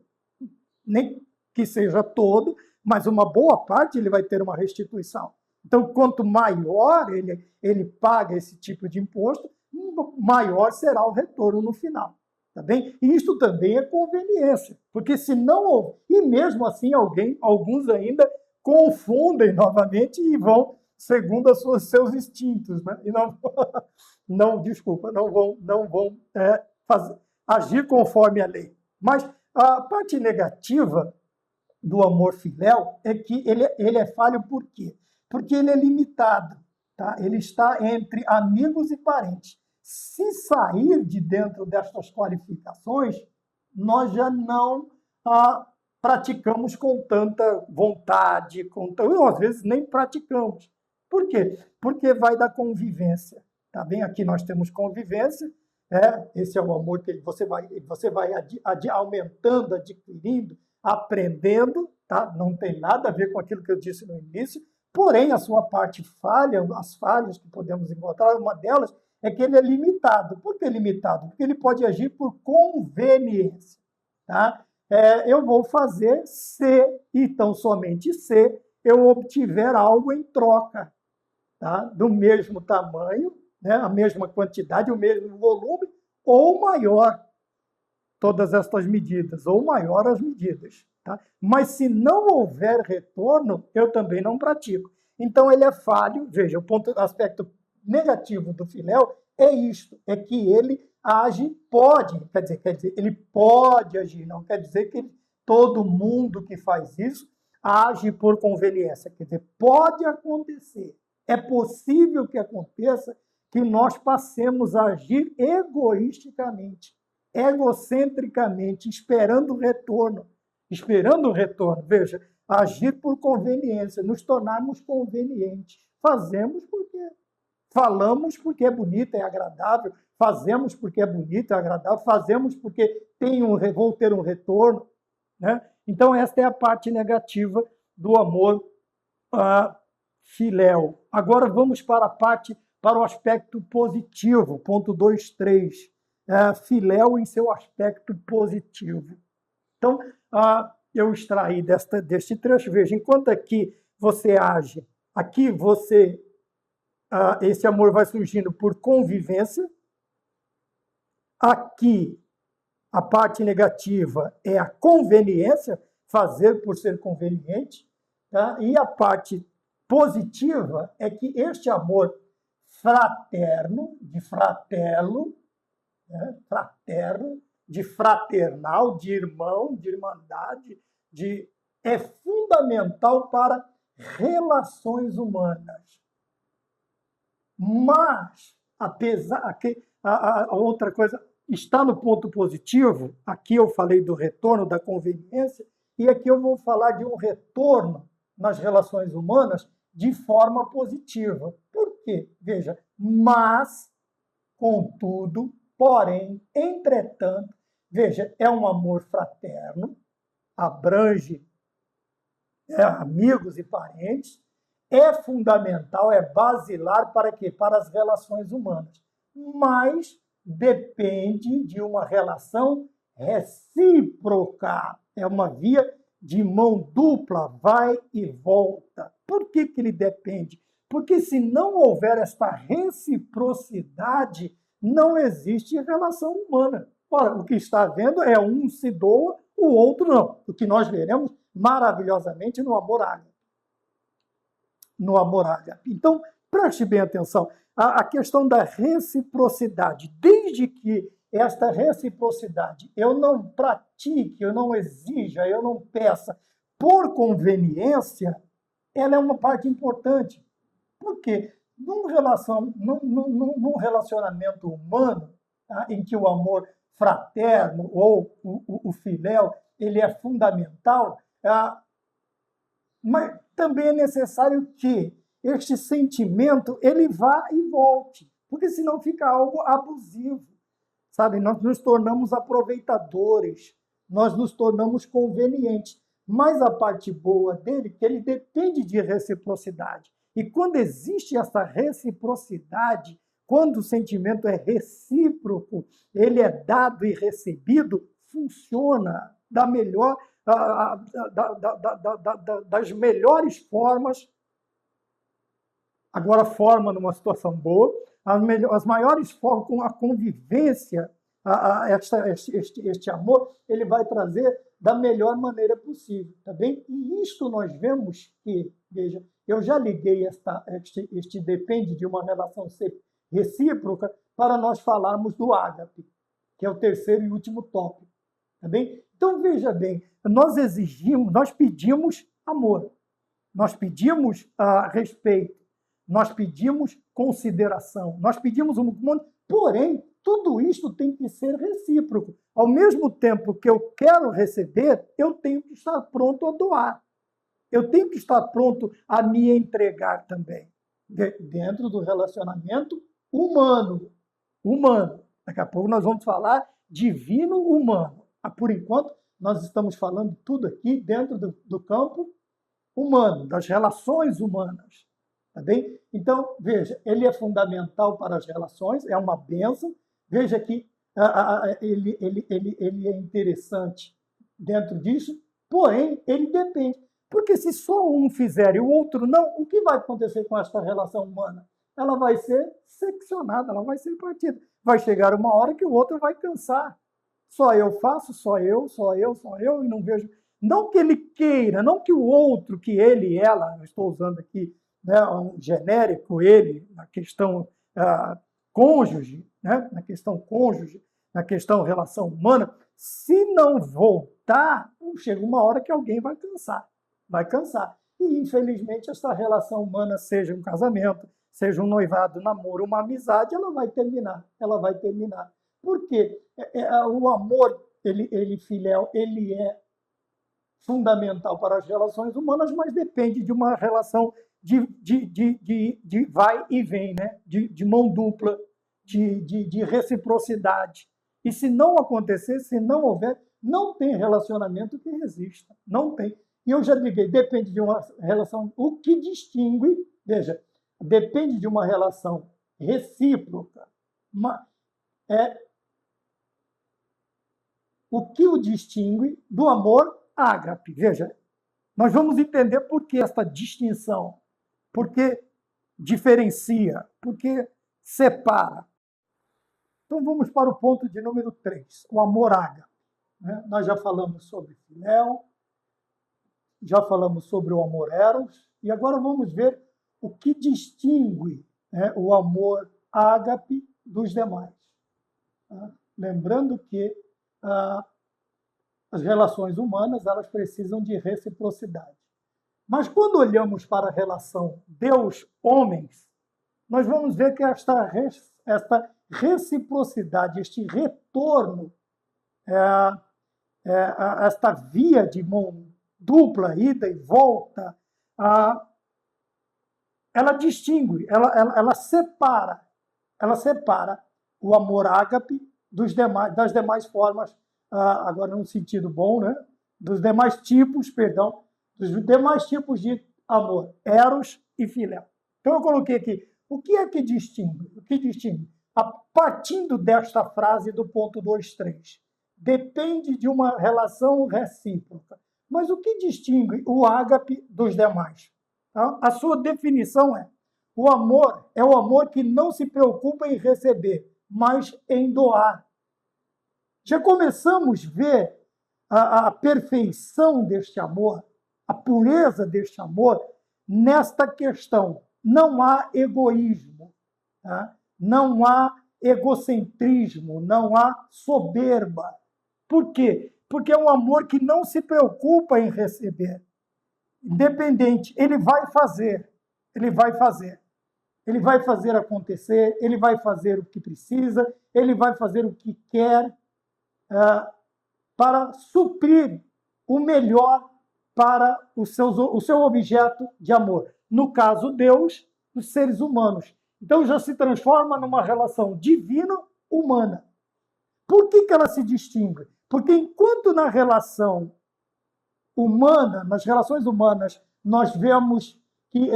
Speaker 1: Nem que seja todo, mas uma boa parte ele vai ter uma restituição. Então, quanto maior ele paga esse tipo de imposto, maior será o retorno no final. Tá bem? E isso também é conveniência, porque se não, e mesmo assim alguns ainda confundem novamente e vão segundo seus instintos, né? E não vão agir conforme a lei. Mas a parte negativa do amor filéu é que ele é falho por quê? Porque ele é limitado, tá? Ele está entre amigos e parentes. Se sair de dentro destas qualificações, nós já não praticamos com tanta vontade, ou às vezes nem praticamos. Por quê? Porque vai da convivência. Tá bem? Aqui nós temos convivência, esse é o amor que você vai aumentando, adquirindo, aprendendo, tá? Não tem nada a ver com aquilo que eu disse no início, porém a sua parte falha, as falhas que podemos encontrar, uma delas é que ele é limitado. Por que limitado? Porque ele pode agir por conveniência, tá? Eu vou fazer se, e tão somente se, eu obtiver algo em troca, tá? Do mesmo tamanho, né? A mesma quantidade, o mesmo volume, ou maior, todas estas medidas, ou maior as medidas. Tá? Mas se não houver retorno, eu também não pratico. Então ele é falho. Veja, o aspecto negativo do filéu é isto, é que ele age, quer dizer, ele pode agir, não quer dizer que todo mundo que faz isso age por conveniência, quer dizer, pode acontecer, é possível que aconteça que nós passemos a agir egoisticamente, egocentricamente, esperando o retorno. Veja, agir por conveniência, nos tornarmos convenientes. Fazemos porque falamos porque é bonito, é agradável, fazemos porque é bonito, é agradável, fazemos porque vou ter um retorno. Né? Então, esta é a parte negativa do amor filéu. Agora vamos para o aspecto positivo, ponto 2.3. Filéu em seu aspecto positivo. Então, eu extraí deste trecho, veja, enquanto aqui você age, aqui esse amor vai surgindo por convivência, aqui a parte negativa é a conveniência, fazer por ser conveniente, tá? E a parte positiva é que este amor fraterno, de fratelo, né? Fraterno, de fraternal, de irmão, de irmandade, é fundamental para relações humanas. Mas, apesar que a outra coisa está no ponto positivo, aqui eu falei do retorno, da conveniência, e aqui eu vou falar de um retorno nas relações humanas de forma positiva. Por quê? Veja, mas, contudo, porém, entretanto, veja, é um amor fraterno, abrange amigos e parentes, é fundamental, é basilar para quê? Para as relações humanas. Mas depende de uma relação recíproca. É uma via de mão dupla, vai e volta. Por que ele depende? Porque se não houver esta reciprocidade, não existe relação humana. Ora, o que está havendo é um se doa, o outro não. O que nós veremos maravilhosamente no amor ágape. Então, preste bem atenção. A questão da reciprocidade, desde que esta reciprocidade eu não pratique, eu não exija, eu não peça por conveniência, ela é uma parte importante. Por quê? Num relacionamento humano, tá, em que o amor fraterno ou o filéu, ele é fundamental, mas também é necessário que este sentimento ele vá e volte, porque senão fica algo abusivo, sabe? Nós nos tornamos aproveitadores, nós nos tornamos convenientes. Mas a parte boa dele é que ele depende de reciprocidade. E quando existe essa reciprocidade, quando o sentimento é recíproco, ele é dado e recebido, funciona da melhor, das melhores formas. Agora, forma numa situação boa, as maiores formas, com a convivência, este amor, ele vai trazer da melhor maneira possível, tá bem? E isto nós vemos que, veja, eu já liguei este depende de uma relação recíproca para nós falarmos do ágape, que é o terceiro e último tópico, tá bem? Então, veja bem, nós pedimos amor, nós pedimos respeito, nós pedimos consideração, nós pedimos um monte, porém, tudo isso tem que ser recíproco. Ao mesmo tempo que eu quero receber, eu tenho que estar pronto a doar. Eu tenho que estar pronto a me entregar também. Dentro do relacionamento humano. Daqui a pouco nós vamos falar divino-humano. Por enquanto, nós estamos falando tudo aqui dentro do campo humano, das relações humanas. Tá bem? Então, veja, ele é fundamental para as relações, é uma bênção. Veja que ele é interessante dentro disso, porém, ele depende. Porque se só um fizer e o outro não, o que vai acontecer com esta relação humana? Ela vai ser seccionada, ela vai ser partida. Vai chegar uma hora que o outro vai cansar. Só eu faço, só eu, e não vejo. Não que ele queira, não que o outro, que ele, ela, eu estou usando aqui, né, um genérico, ele, na questão cônjuge, né, na questão relação humana, se não voltar, chega uma hora que alguém vai cansar. E, infelizmente, essa relação humana, seja um casamento, seja um noivado, um namoro, uma amizade, ela vai terminar. Por quê? O amor, ele filéu, ele é fundamental para as relações humanas, mas depende de uma relação de vai e vem, né? de mão dupla, de reciprocidade. E se não acontecer, se não houver, não tem relacionamento que resista. Não tem. E eu já liguei, depende de uma relação. O que distingue, veja, depende de uma relação recíproca. O que o distingue do amor ágape. Veja, nós vamos entender por que esta distinção, por que diferencia, por que separa. Então vamos para o ponto de número 3, o amor ágape. Nós já falamos sobre filéu, já falamos sobre o amor eros, e agora vamos ver o que distingue o amor ágape dos demais. Lembrando que as relações humanas elas precisam de reciprocidade. Mas quando olhamos para a relação Deus-homens, nós vamos ver que esta reciprocidade, este retorno, esta via de mão dupla, ida e volta, ela distingue, ela separa o amor ágape das demais formas, agora num sentido bom, né? Dos demais tipos de amor, eros e filéu. Então eu coloquei aqui, o que é que distingue? O que distingue? Partindo desta frase do ponto 2.3, depende de uma relação recíproca. Mas o que distingue o ágape dos demais? A sua definição o amor é o amor que não se preocupa em receber, mas em doar. Já começamos a ver a perfeição deste amor, a pureza deste amor, nesta questão. Não há egoísmo, não há egocentrismo, não há soberba. Por quê? Porque é um amor que não se preocupa em receber. Independente, ele vai fazer acontecer, ele vai fazer o que precisa, ele vai fazer o que quer, para suprir o melhor para o seu objeto de amor. No caso, Deus, os seres humanos. Então já se transforma numa relação divino-humana. Por que ela se distingue? Porque enquanto na relação humana, nas relações humanas, nós vemos que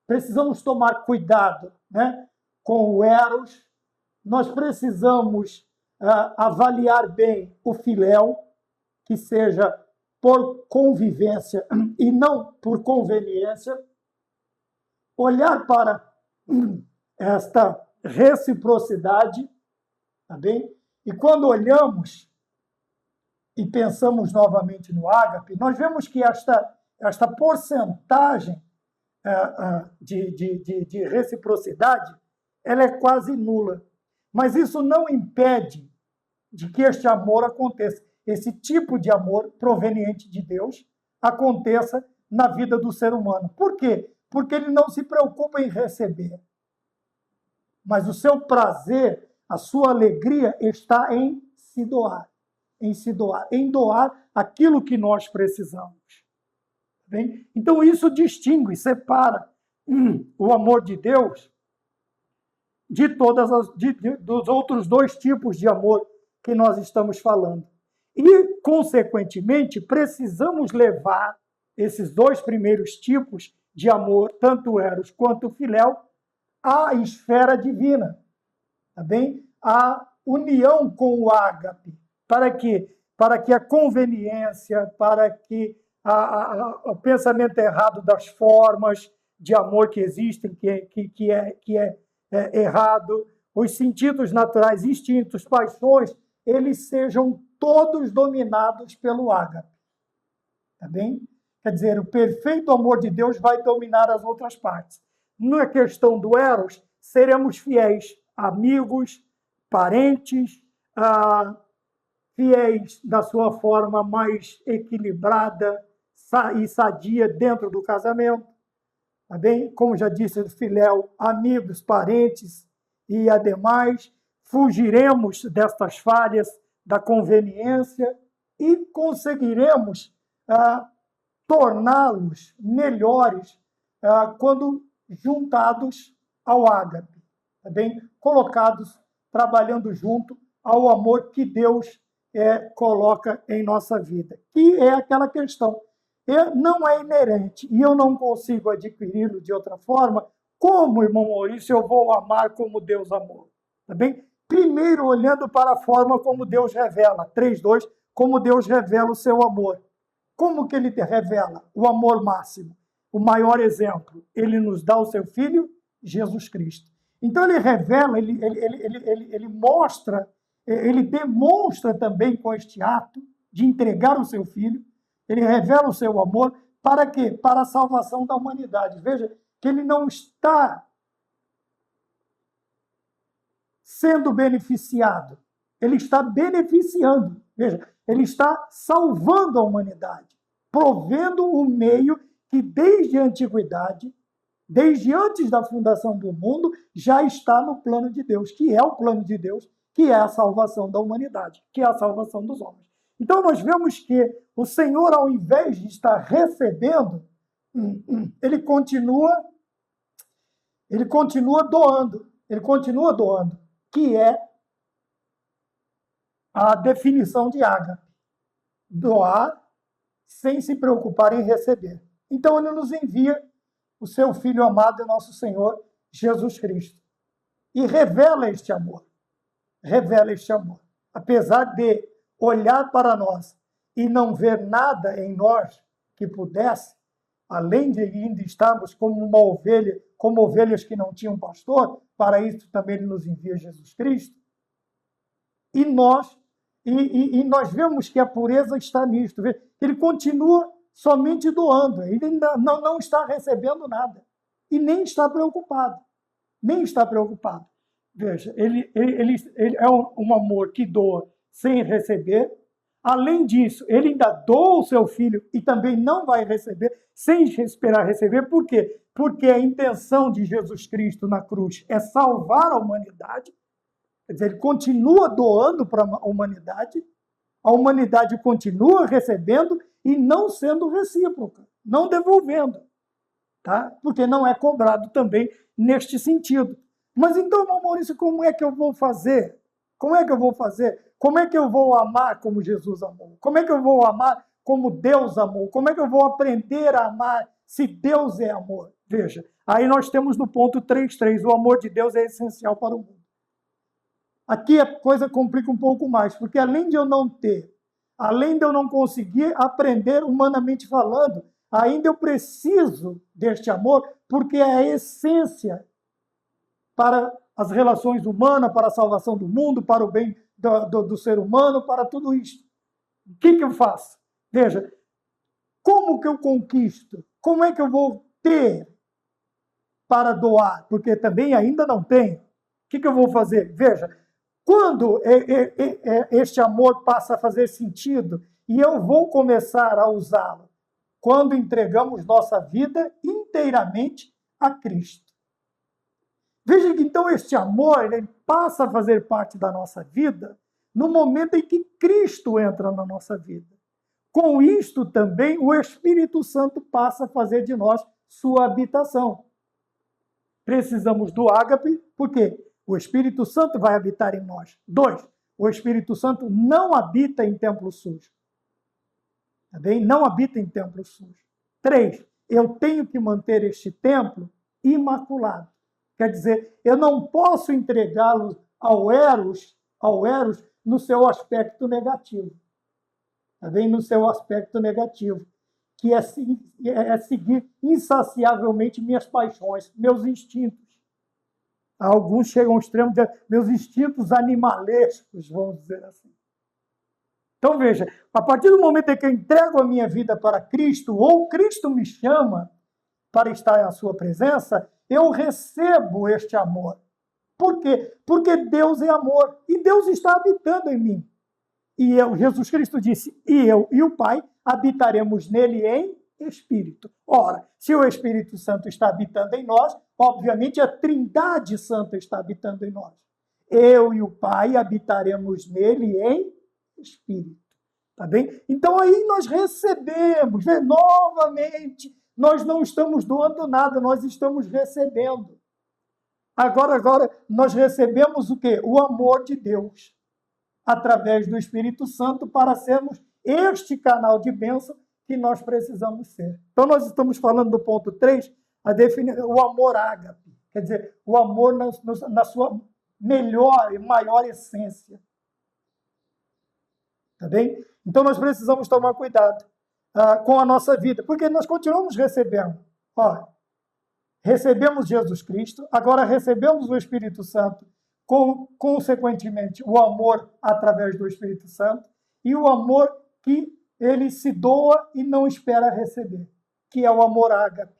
Speaker 1: precisamos tomar cuidado, né, com o eros, nós precisamos avaliar bem o filéu, que seja por convivência e não por conveniência, olhar para esta reciprocidade, tá bem? E quando olhamos e pensamos novamente no ágape, nós vemos que esta porcentagem de reciprocidade ela é quase nula. Mas isso não impede de que este amor aconteça. Esse tipo de amor proveniente de Deus aconteça na vida do ser humano. Por quê? Porque ele não se preocupa em receber. Mas o seu prazer, a sua alegria está em se doar. Em doar aquilo que nós precisamos. Bem? Então isso distingue, separa o amor de Deus de dos outros dois tipos de amor que nós estamos falando. E, consequentemente, precisamos levar esses dois primeiros tipos de amor, tanto o eros quanto o filéu, à esfera divina, tá bem? À união com o ágape, para que a conveniência, para que o pensamento errado das formas de amor que existem, que é errado, os sentidos naturais, instintos, paixões, eles sejam todos dominados pelo ágape. Tá bem? Quer dizer, o perfeito amor de Deus vai dominar as outras partes. Na questão do eros, seremos fiéis, amigos, parentes, fiéis da sua forma mais equilibrada e sadia dentro do casamento. Tá bem? Como já disse o filéu, amigos, parentes e ademais, fugiremos destas falhas da conveniência e conseguiremos torná-los melhores quando juntados ao ágape, tá bem? Colocados, trabalhando junto ao amor que Deus coloca em nossa vida, que é aquela questão. Não é inerente e eu não consigo adquiri-lo de outra forma. Como, irmão Maurício, eu vou amar como Deus amou? Tá bem? Primeiro, olhando para a forma como Deus revela, 3:2, como Deus revela o seu amor. Como que ele revela o amor máximo? O maior exemplo, ele nos dá o seu Filho, Jesus Cristo. Então ele revela, ele mostra, ele demonstra também com este ato de entregar o seu Filho, ele revela o seu amor para quê? Para a salvação da humanidade. Veja que ele não está sendo beneficiado, ele está beneficiando. Veja, ele está salvando a humanidade, provendo o meio que desde a antiguidade, desde antes da fundação do mundo, já está no plano de Deus, que é o plano de Deus, que é a salvação da humanidade, que é a salvação dos homens. Então nós vemos que o Senhor, ao invés de estar recebendo, ele continua doando, que é a definição de ágape. Doar sem se preocupar em receber. Então ele nos envia o seu Filho amado e nosso Senhor Jesus Cristo. E revela este amor. Revela este amor. Apesar de olhar para nós e não ver nada em nós que pudesse, além de ainda estarmos como uma ovelha, como ovelhas que não tinham pastor, para isso também ele nos envia Jesus Cristo. E nós vemos que a pureza está nisto. Ele continua somente doando, ele ainda não está recebendo nada. E nem está preocupado. Nem está preocupado. Veja, ele é um amor que doa sem receber. Além disso, ele ainda doa o seu Filho e também não vai receber, sem esperar receber. Por quê? Porque a intenção de Jesus Cristo na cruz é salvar a humanidade. Quer dizer, ele continua doando para a humanidade continua recebendo e não sendo recíproca, não devolvendo, tá? Porque não é cobrado também neste sentido. Mas então, Maurício, como é que eu vou fazer? Como é que eu vou fazer? Como é que eu vou amar como Jesus amou? Como é que eu vou amar como Deus amou? Como é que eu vou aprender a amar se Deus é amor? Veja, aí nós temos no ponto 3.3, o amor de Deus é essencial para o mundo. Aqui a coisa complica um pouco mais, porque além de eu não conseguir aprender humanamente falando, ainda eu preciso deste amor, porque é a essência para as relações humanas, para a salvação do mundo, para o bem do ser humano, para tudo isso. O que eu faço? Veja, como que eu conquisto? Como é que eu vou ter para doar? Porque também ainda não tenho. O que eu vou fazer? Veja, quando este amor passa a fazer sentido e eu vou começar a usá-lo? Quando entregamos nossa vida inteiramente a Cristo. Veja que então este amor ele passa a fazer parte da nossa vida no momento em que Cristo entra na nossa vida. Com isto também o Espírito Santo passa a fazer de nós sua habitação. Precisamos do ágape, porque o Espírito Santo vai habitar em nós. 2, o Espírito Santo não habita em templo sujo. Tá bem? Não habita em templo sujo. 3, eu tenho que manter este templo imaculado. Quer dizer, eu não posso entregá-lo ao Eros no seu aspecto negativo. Tá bem? No seu aspecto negativo, que é seguir insaciavelmente minhas paixões, meus instintos. Alguns chegam ao extremo de meus instintos animalescos, vamos dizer assim. Então, veja, a partir do momento em que eu entrego a minha vida para Cristo, ou Cristo me chama para estar na sua presença, eu recebo este amor. Por quê? Porque Deus é amor e Deus está habitando em mim. E Jesus Cristo disse, e eu e o Pai habitaremos nele em Espírito. Ora, se o Espírito Santo está habitando em nós, obviamente a Trindade Santa está habitando em nós. Eu e o Pai habitaremos nele em Espírito. Tá bem? Então aí nós recebemos, né? Novamente, nós não estamos doando nada, nós estamos recebendo. Agora nós recebemos o quê? O amor de Deus, através do Espírito Santo, para sermos este canal de bênção que nós precisamos ser. Então nós estamos falando do ponto 3, o amor ágape, quer dizer, o amor na sua melhor e maior essência. Tá bem? Então nós precisamos tomar cuidado com a nossa vida, porque nós continuamos recebendo. Recebemos Jesus Cristo, agora recebemos o Espírito Santo, consequentemente o amor através do Espírito Santo, e o amor que ele se doa e não espera receber, que é o amor ágape.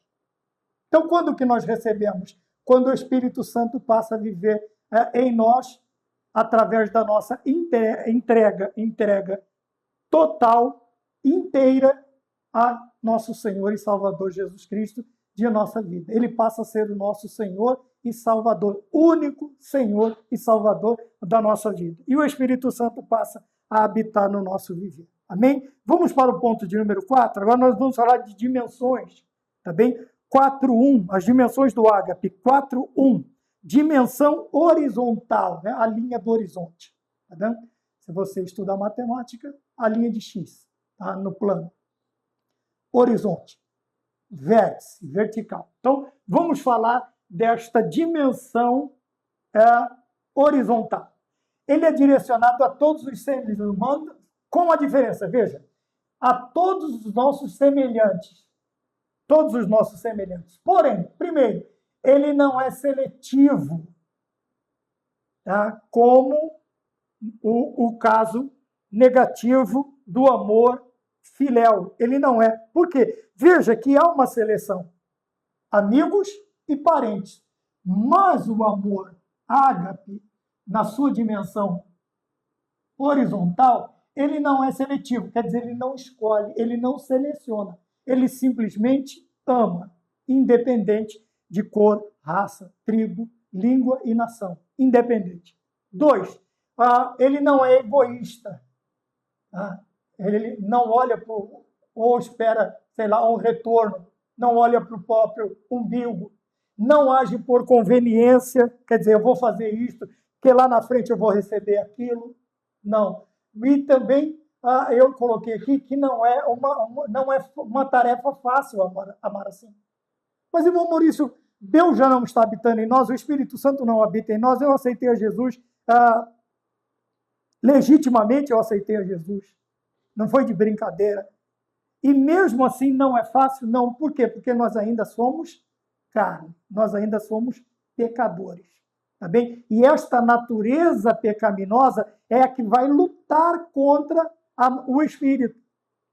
Speaker 1: Então, quando que nós recebemos? Quando o Espírito Santo passa a viver em nós, através da nossa entrega total, inteira a nosso Senhor e Salvador Jesus Cristo de nossa vida. Ele passa a ser o nosso Senhor e Salvador, único Senhor e Salvador da nossa vida. E o Espírito Santo passa a habitar no nosso viver. Amém? Vamos para o ponto de número 4. Agora nós vamos falar de dimensões. Tá bem? 4.1, as dimensões do ágape. 4.1, dimensão horizontal, né? A linha do horizonte. Tá vendo? Se você estudar matemática, a linha de X, tá? No plano. Horizonte, vértice, vertical. Então, vamos falar desta dimensão horizontal. Ele é direcionado a todos os seres humanos, com a diferença, veja, a todos os nossos semelhantes. Todos os nossos semelhantes. Porém, primeiro, ele não é seletivo, tá? Como o caso negativo do amor filéu. Ele não é. Por quê? Veja que há uma seleção. Amigos e parentes. Mas o amor ágape, na sua dimensão horizontal, ele não é seletivo. Quer dizer, ele não escolhe, ele não seleciona. Ele simplesmente ama, independente de cor, raça, tribo, língua e nação. Independente. 2, ele não é egoísta. Tá? Ele não olha ou espera, sei lá, um retorno, não olha para o próprio umbigo, não age por conveniência, quer dizer, eu vou fazer isto, que lá na frente eu vou receber aquilo. Não. E também eu coloquei aqui que não é uma tarefa fácil amar assim. Mas, irmão Maurício, Deus já não está habitando em nós, o Espírito Santo não habita em nós, eu aceitei a Jesus, legitimamente eu aceitei a Jesus, não foi de brincadeira. E mesmo assim não é fácil, não. Por quê? Porque nós ainda somos carne, nós ainda somos pecadores, tá bem? E esta natureza pecaminosa é a que vai lutar contra o Espírito,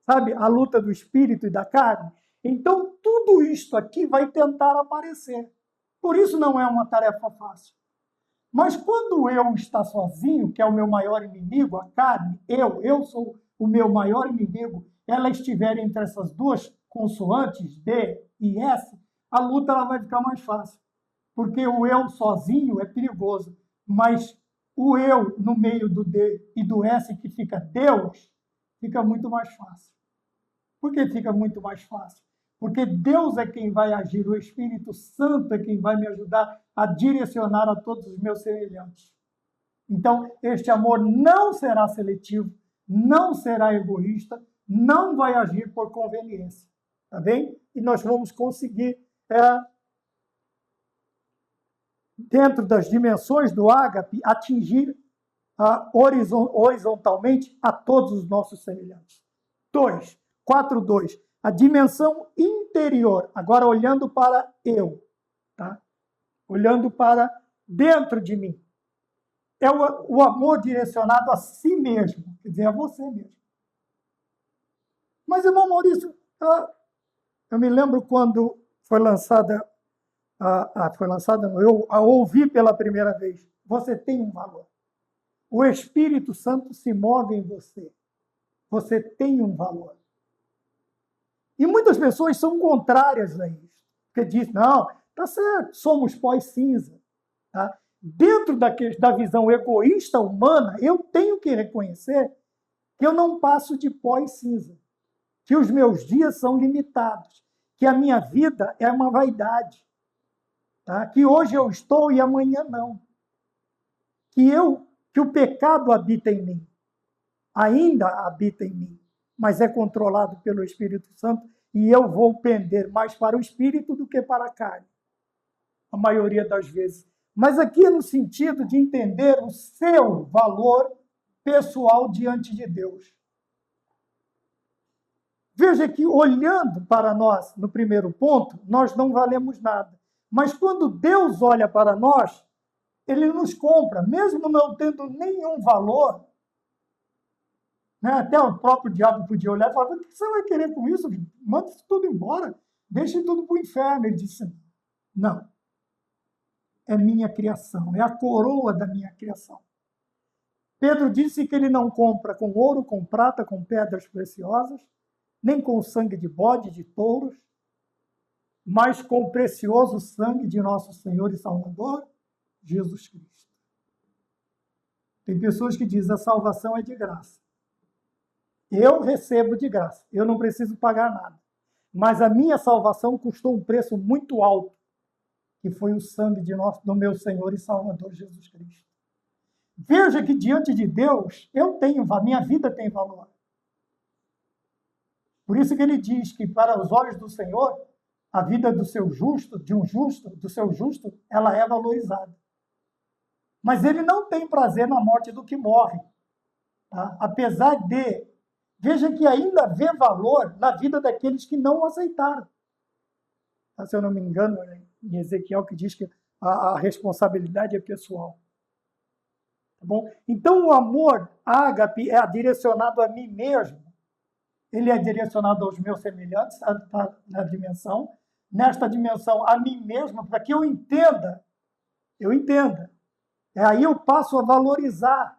Speaker 1: sabe? A luta do Espírito e da carne. Então, tudo isto aqui vai tentar aparecer. Por isso não é uma tarefa fácil. Mas quando eu está sozinho, que é o meu maior inimigo, a carne, eu sou o meu maior inimigo, ela estiver entre essas duas consoantes, D e S, a luta ela vai ficar mais fácil. Porque o eu sozinho é perigoso, mas o eu no meio do D e do S, que fica Deus, fica muito mais fácil. Por que fica muito mais fácil? Porque Deus é quem vai agir, o Espírito Santo é quem vai me ajudar a direcionar a todos os meus semelhantes. Então, este amor não será seletivo, não será egoísta, não vai agir por conveniência, tá bem? E nós vamos conseguir, dentro das dimensões do ágape, atingir horizontalmente a todos os nossos semelhantes. 4.2. A dimensão interior, agora olhando para eu, tá? Olhando para dentro de mim. É o amor direcionado a si mesmo, quer dizer, a você mesmo. Mas, irmão Maurício, eu me lembro quando foi lançada, eu a ouvi pela primeira vez, você tem um valor. O Espírito Santo se move em você. Você tem um valor. E muitas pessoas são contrárias a isso. Porque dizem, não, tá certo, somos pós-cinza. Tá? Dentro da visão egoísta humana, eu tenho que reconhecer que eu não passo de pós-cinza. Que os meus dias são limitados. Que a minha vida é uma vaidade. Tá? Que hoje eu estou e amanhã não. Que o pecado habita em mim. Ainda habita em mim. Mas é controlado pelo Espírito Santo e eu vou pender mais para o Espírito do que para a carne, a maioria das vezes. Mas aqui é no sentido de entender o seu valor pessoal diante de Deus. Veja que, olhando para nós, no primeiro ponto, nós não valemos nada. Mas quando Deus olha para nós, Ele nos compra, mesmo não tendo nenhum valor. Até o próprio diabo podia olhar e falar, o que você vai querer com isso? Manda isso tudo embora, deixa tudo para o inferno. Ele disse, não, é minha criação, é a coroa da minha criação. Pedro disse que ele não compra com ouro, com prata, com pedras preciosas, nem com sangue de bode, de touros, mas com o precioso sangue de nosso Senhor e Salvador, Jesus Cristo. Tem pessoas que dizem, a salvação é de graça. Eu recebo de graça, eu não preciso pagar nada. Mas a minha salvação custou um preço muito alto, que foi o sangue do meu Senhor e Salvador Jesus Cristo. Veja que diante de Deus, a minha vida tem valor. Por isso que ele diz que para os olhos do Senhor, a vida do seu justo, ela é valorizada. Mas ele não tem prazer na morte do que morre. Tá? Apesar de veja que ainda vê valor na vida daqueles que não o aceitaram. Se eu não me engano, em Ezequiel que diz que a responsabilidade é pessoal. Tá bom? Então, o amor ágape é direcionado a mim mesmo. Ele é direcionado aos meus semelhantes, na dimensão. Nesta dimensão, a mim mesmo, para que eu entenda. Aí eu passo a valorizar.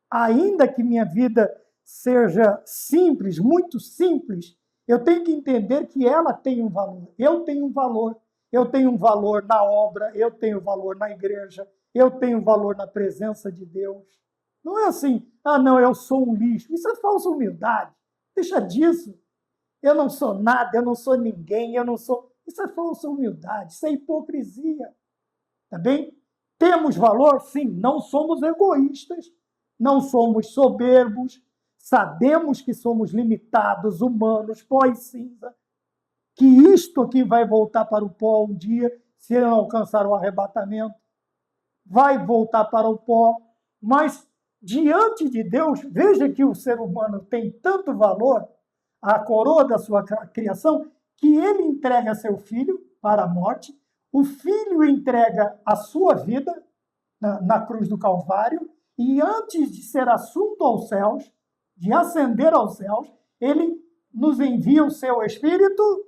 Speaker 1: Ainda que minha vida seja simples, muito simples, eu tenho que entender que ela tem um valor. Eu tenho um valor. Eu tenho um valor na obra, eu tenho valor na igreja, eu tenho valor na presença de Deus. Não é assim, ah, não, eu sou um lixo. Isso é falsa humildade. Deixa disso. Eu não sou nada, eu não sou ninguém, eu não sou... Isso é falsa humildade, isso é hipocrisia. Tá bem? Temos valor? Sim, não somos egoístas, não somos soberbos, sabemos que somos limitados, humanos, pó e cinza, que isto aqui vai voltar para o pó um dia, se ele não alcançar o arrebatamento, vai voltar para o pó, mas diante de Deus, veja que o ser humano tem tanto valor, a coroa da sua criação, que ele entrega seu filho para a morte, o filho entrega a sua vida na cruz do Calvário, e antes de ser assunto aos céus, de ascender aos céus, ele nos envia o seu Espírito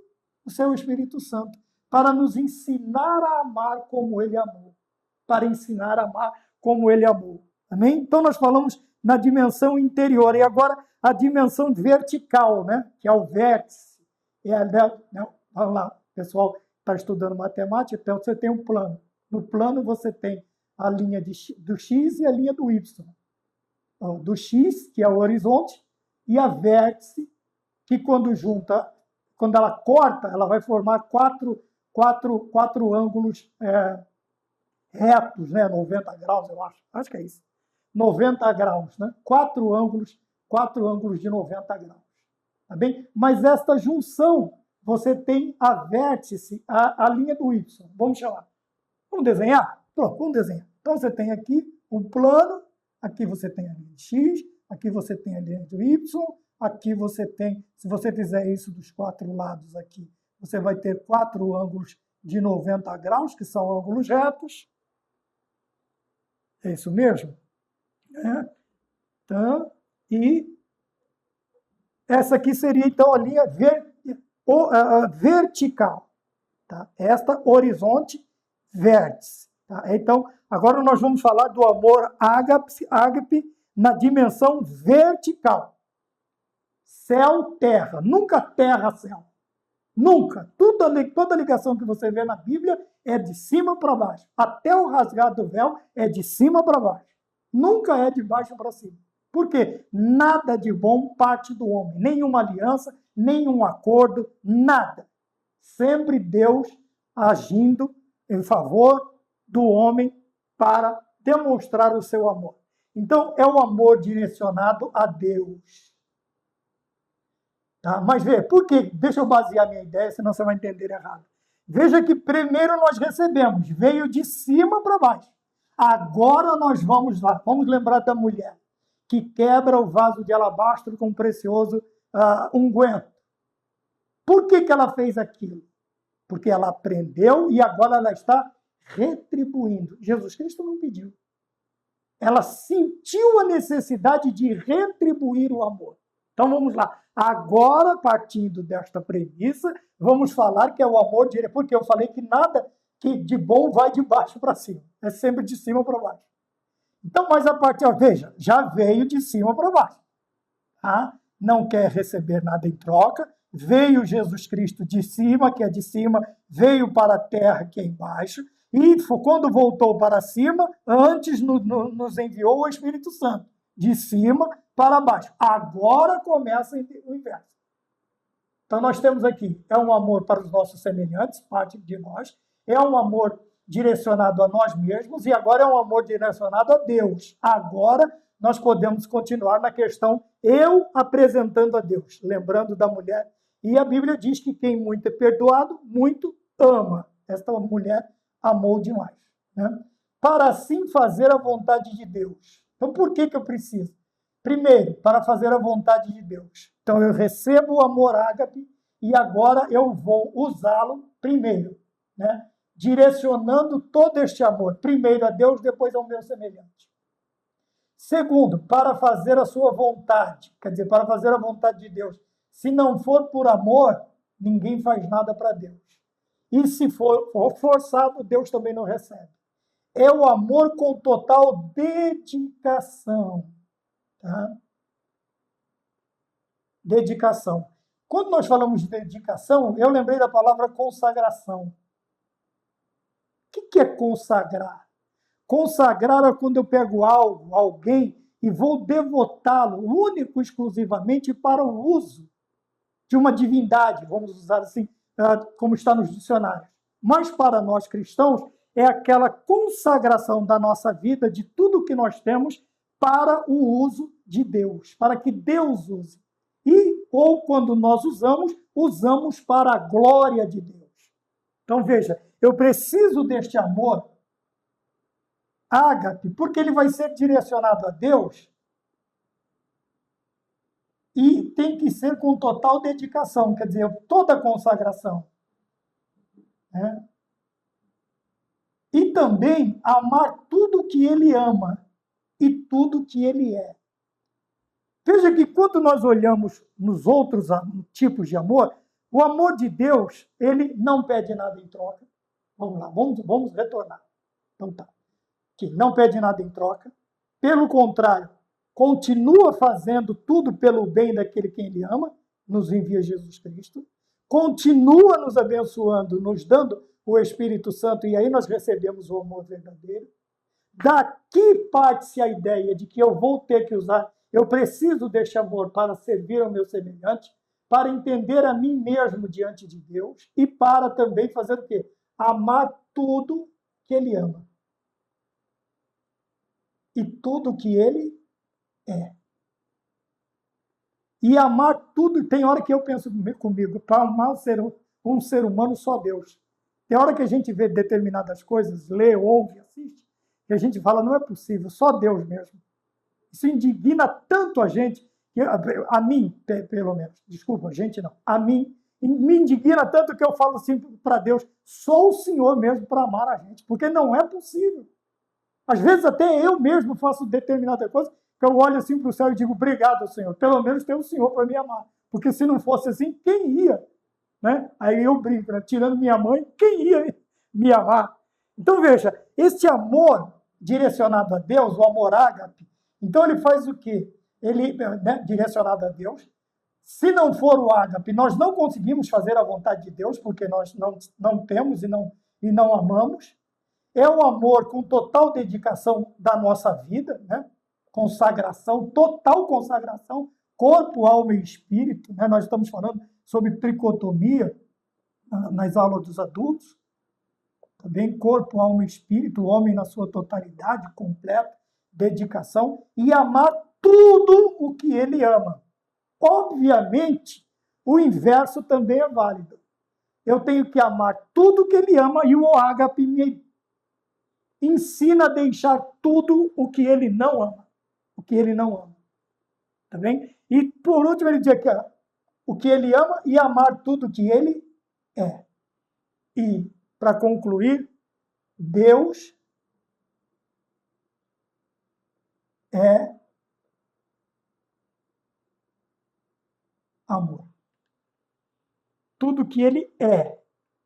Speaker 1: Santo, para nos ensinar a amar como ele amou. Para ensinar a amar como ele amou. Amém? Então nós falamos na dimensão interior, e agora a dimensão vertical, né? Que é o vértice. Vamos lá, pessoal está estudando matemática, então você tem um plano. No plano você tem a linha do X e a linha do Y. Do X, que é o horizonte, e a vértice, que quando junta, quando ela corta, ela vai formar quatro ângulos retos, né? 90 graus, eu acho. Acho que é isso. 90 graus, né? Quatro ângulos de 90 graus. Tá bem? Mas esta junção, você tem a vértice, a linha do Y. Vamos chamar. Vamos desenhar? Pronto, vamos desenhar. Então, você tem aqui um plano, aqui você tem a linha de X, aqui você tem a linha do Y, aqui você tem, se você fizer isso dos quatro lados aqui, você vai ter quatro ângulos de 90 graus, que são ângulos retos. É isso mesmo? Então, e essa aqui seria, então, a linha vertical. Tá? Esta, horizonte, vértice. Tá? Então, agora nós vamos falar do amor ágape na dimensão vertical. Céu-terra. Nunca terra-céu. Nunca. Toda ligação que você vê na Bíblia é de cima para baixo. Até o rasgar do véu é de cima para baixo. Nunca é de baixo para cima. Por quê? Nada de bom parte do homem. Nenhuma aliança, nenhum acordo, nada. Sempre Deus agindo em favor do homem para demonstrar o seu amor. Então, é um amor direcionado a Deus. Tá? Mas vê, por quê? Deixa eu basear minha ideia, senão você vai entender errado. Veja que primeiro nós recebemos, veio de cima para baixo. Agora nós vamos lá, vamos lembrar da mulher que quebra o vaso de alabastro com um precioso unguento. Por que ela fez aquilo? Porque ela aprendeu e agora ela está retribuindo. Jesus Cristo não pediu. Ela sentiu a necessidade de retribuir o amor. Então vamos lá. Agora, partindo desta premissa, vamos falar que é o amor direto, porque eu falei que nada que de bom vai de baixo para cima. É sempre de cima para baixo. Então, mas a partir, veja, já veio de cima para baixo. Tá? Não quer receber nada em troca. Veio Jesus Cristo de cima, que é de cima, veio para a terra, que é embaixo. E quando voltou para cima, antes nos enviou o Espírito Santo. De cima para baixo. Agora começa o inverso. Então nós temos aqui, é um amor para os nossos semelhantes, parte de nós. É um amor direcionado a nós mesmos e agora é um amor direcionado a Deus. Agora nós podemos continuar na questão eu apresentando a Deus, lembrando da mulher. E a Bíblia diz que quem muito é perdoado, muito ama. Esta mulher amou demais. Né? Para assim fazer a vontade de Deus. Então por que eu preciso? Primeiro, para fazer a vontade de Deus. Então eu recebo o amor ágape e agora eu vou usá-lo primeiro, né? Direcionando todo este amor, primeiro a Deus, depois ao meu semelhante. Segundo, para fazer a sua vontade, quer dizer, para fazer a vontade de Deus. Se não for por amor, ninguém faz nada para Deus. E se for forçado, Deus também não recebe. É o amor com total dedicação. Tá? Dedicação. Quando nós falamos de dedicação, eu lembrei da palavra consagração. O que é consagrar? Consagrar é quando eu pego algo, alguém, e vou devotá-lo único, exclusivamente para o uso de uma divindade, vamos usar assim, como está nos dicionários. Mas para nós cristãos, é aquela consagração da nossa vida, de tudo que nós temos, para o uso de Deus, para que Deus use. Ou quando nós usamos para a glória de Deus. Então veja, eu preciso deste amor ágape, porque ele vai ser direcionado a Deus e tem que ser com total dedicação, quer dizer, toda consagração. Né? E também amar tudo que ele ama e tudo que ele é. Veja que quando nós olhamos nos outros tipos de amor, o amor de Deus, ele não pede nada em troca. Vamos lá, vamos retornar. Então tá. Que não pede nada em troca. Pelo contrário, continua fazendo tudo pelo bem daquele quem ele ama, nos envia Jesus Cristo. Continua nos abençoando, nos dando o Espírito Santo, e aí nós recebemos o amor verdadeiro. Daqui parte-se a ideia de que eu vou ter que usar, eu preciso deste amor para servir ao meu semelhante, para entender a mim mesmo diante de Deus e para também fazer o quê? Amar tudo que ele ama. E tudo que ele é. E amar tudo, tem hora que eu penso comigo, para amar um ser humano, só Deus. Tem hora que a gente vê determinadas coisas, lê, ouve, assiste, e a gente fala, não é possível, só Deus mesmo. Isso indigna tanto a gente, a mim, pelo menos, desculpa, a gente não, a mim, me indigna tanto que eu falo assim para Deus, só o Senhor mesmo para amar a gente, porque não é possível. Às vezes até eu mesmo faço determinada coisa, que eu olho assim para o céu e digo, obrigado, Senhor, pelo menos tem o Senhor para me amar, porque se não fosse assim, quem ia? Né? Aí eu brinco, né? Tirando minha mãe, quem ia me amar? Então veja, este amor direcionado a Deus, o amor ágape, então ele faz o quê? Ele, né, direcionado a Deus. Se não for o ágape, nós não conseguimos fazer a vontade de Deus, porque nós não temos e não amamos. É um amor com total dedicação da nossa vida, né? Consagração, total consagração, corpo, alma e espírito. Né? Nós estamos falando sobre tricotomia nas aulas dos adultos. Também corpo, alma e espírito, o homem na sua totalidade, completa, dedicação, e amar tudo o que ele ama. Obviamente, o inverso também é válido. Eu tenho que amar tudo que ele ama e o ágape me ensina a deixar tudo o que ele não ama. O que ele não ama. Tá bem? E, por último, ele diz aqui, ó, o que ele ama e amar tudo o que ele é. E, para concluir, Deus é amor. Tudo que ele é,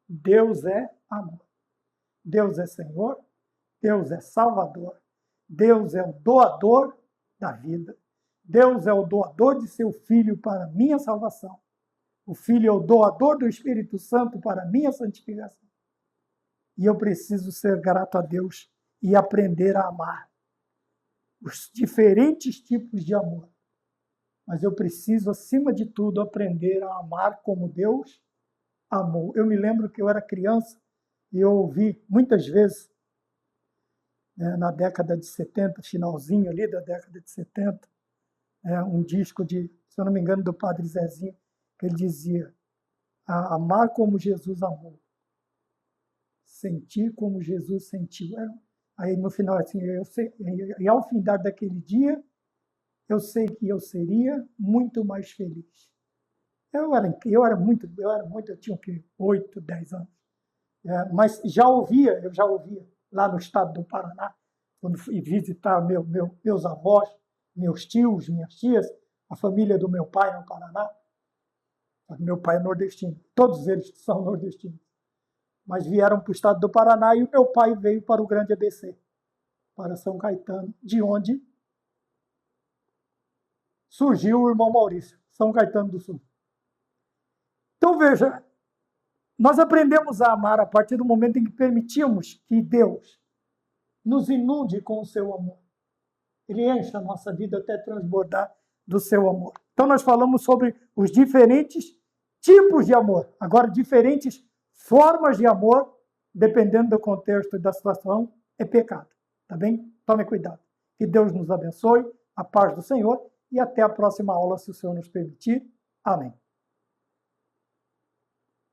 Speaker 1: Deus é amor. Deus é Senhor, Deus é Salvador, Deus é o doador da vida, Deus é o doador de seu Filho para a minha salvação. O Filho é o doador do Espírito Santo para a minha santificação. E eu preciso ser grato a Deus e aprender a amar os diferentes tipos de amor. Mas eu preciso, acima de tudo, aprender a amar como Deus amou. Eu me lembro que eu era criança e eu ouvi muitas vezes, né, na década de 70, finalzinho ali da década de 70, um disco de, se eu não me engano, do Padre Zezinho, que ele dizia, amar como Jesus amou, sentir como Jesus sentiu. Aí no final, assim, eu sei, e ao findar daquele dia, eu sei que eu seria muito mais feliz. Eu tinha o quê? 8, 10 anos. Mas eu já ouvia lá no estado do Paraná, quando fui visitar meus avós, meus tios, minhas tias, a família do meu pai no Paraná. Meu pai é nordestino, todos eles são nordestinos. Mas vieram para o estado do Paraná e o meu pai veio para o Grande ABC, para São Caetano, de onde surgiu o irmão Maurício, São Caetano do Sul. Então veja, nós aprendemos a amar a partir do momento em que permitimos que Deus nos inunde com o seu amor. Ele enche a nossa vida até transbordar do seu amor. Então, nós falamos sobre os diferentes tipos de amor. Agora, diferentes formas de amor, dependendo do contexto e da situação, é pecado. Tá bem? Tome cuidado. Que Deus nos abençoe, a paz do Senhor, e até a próxima aula, se o Senhor nos permitir. Amém.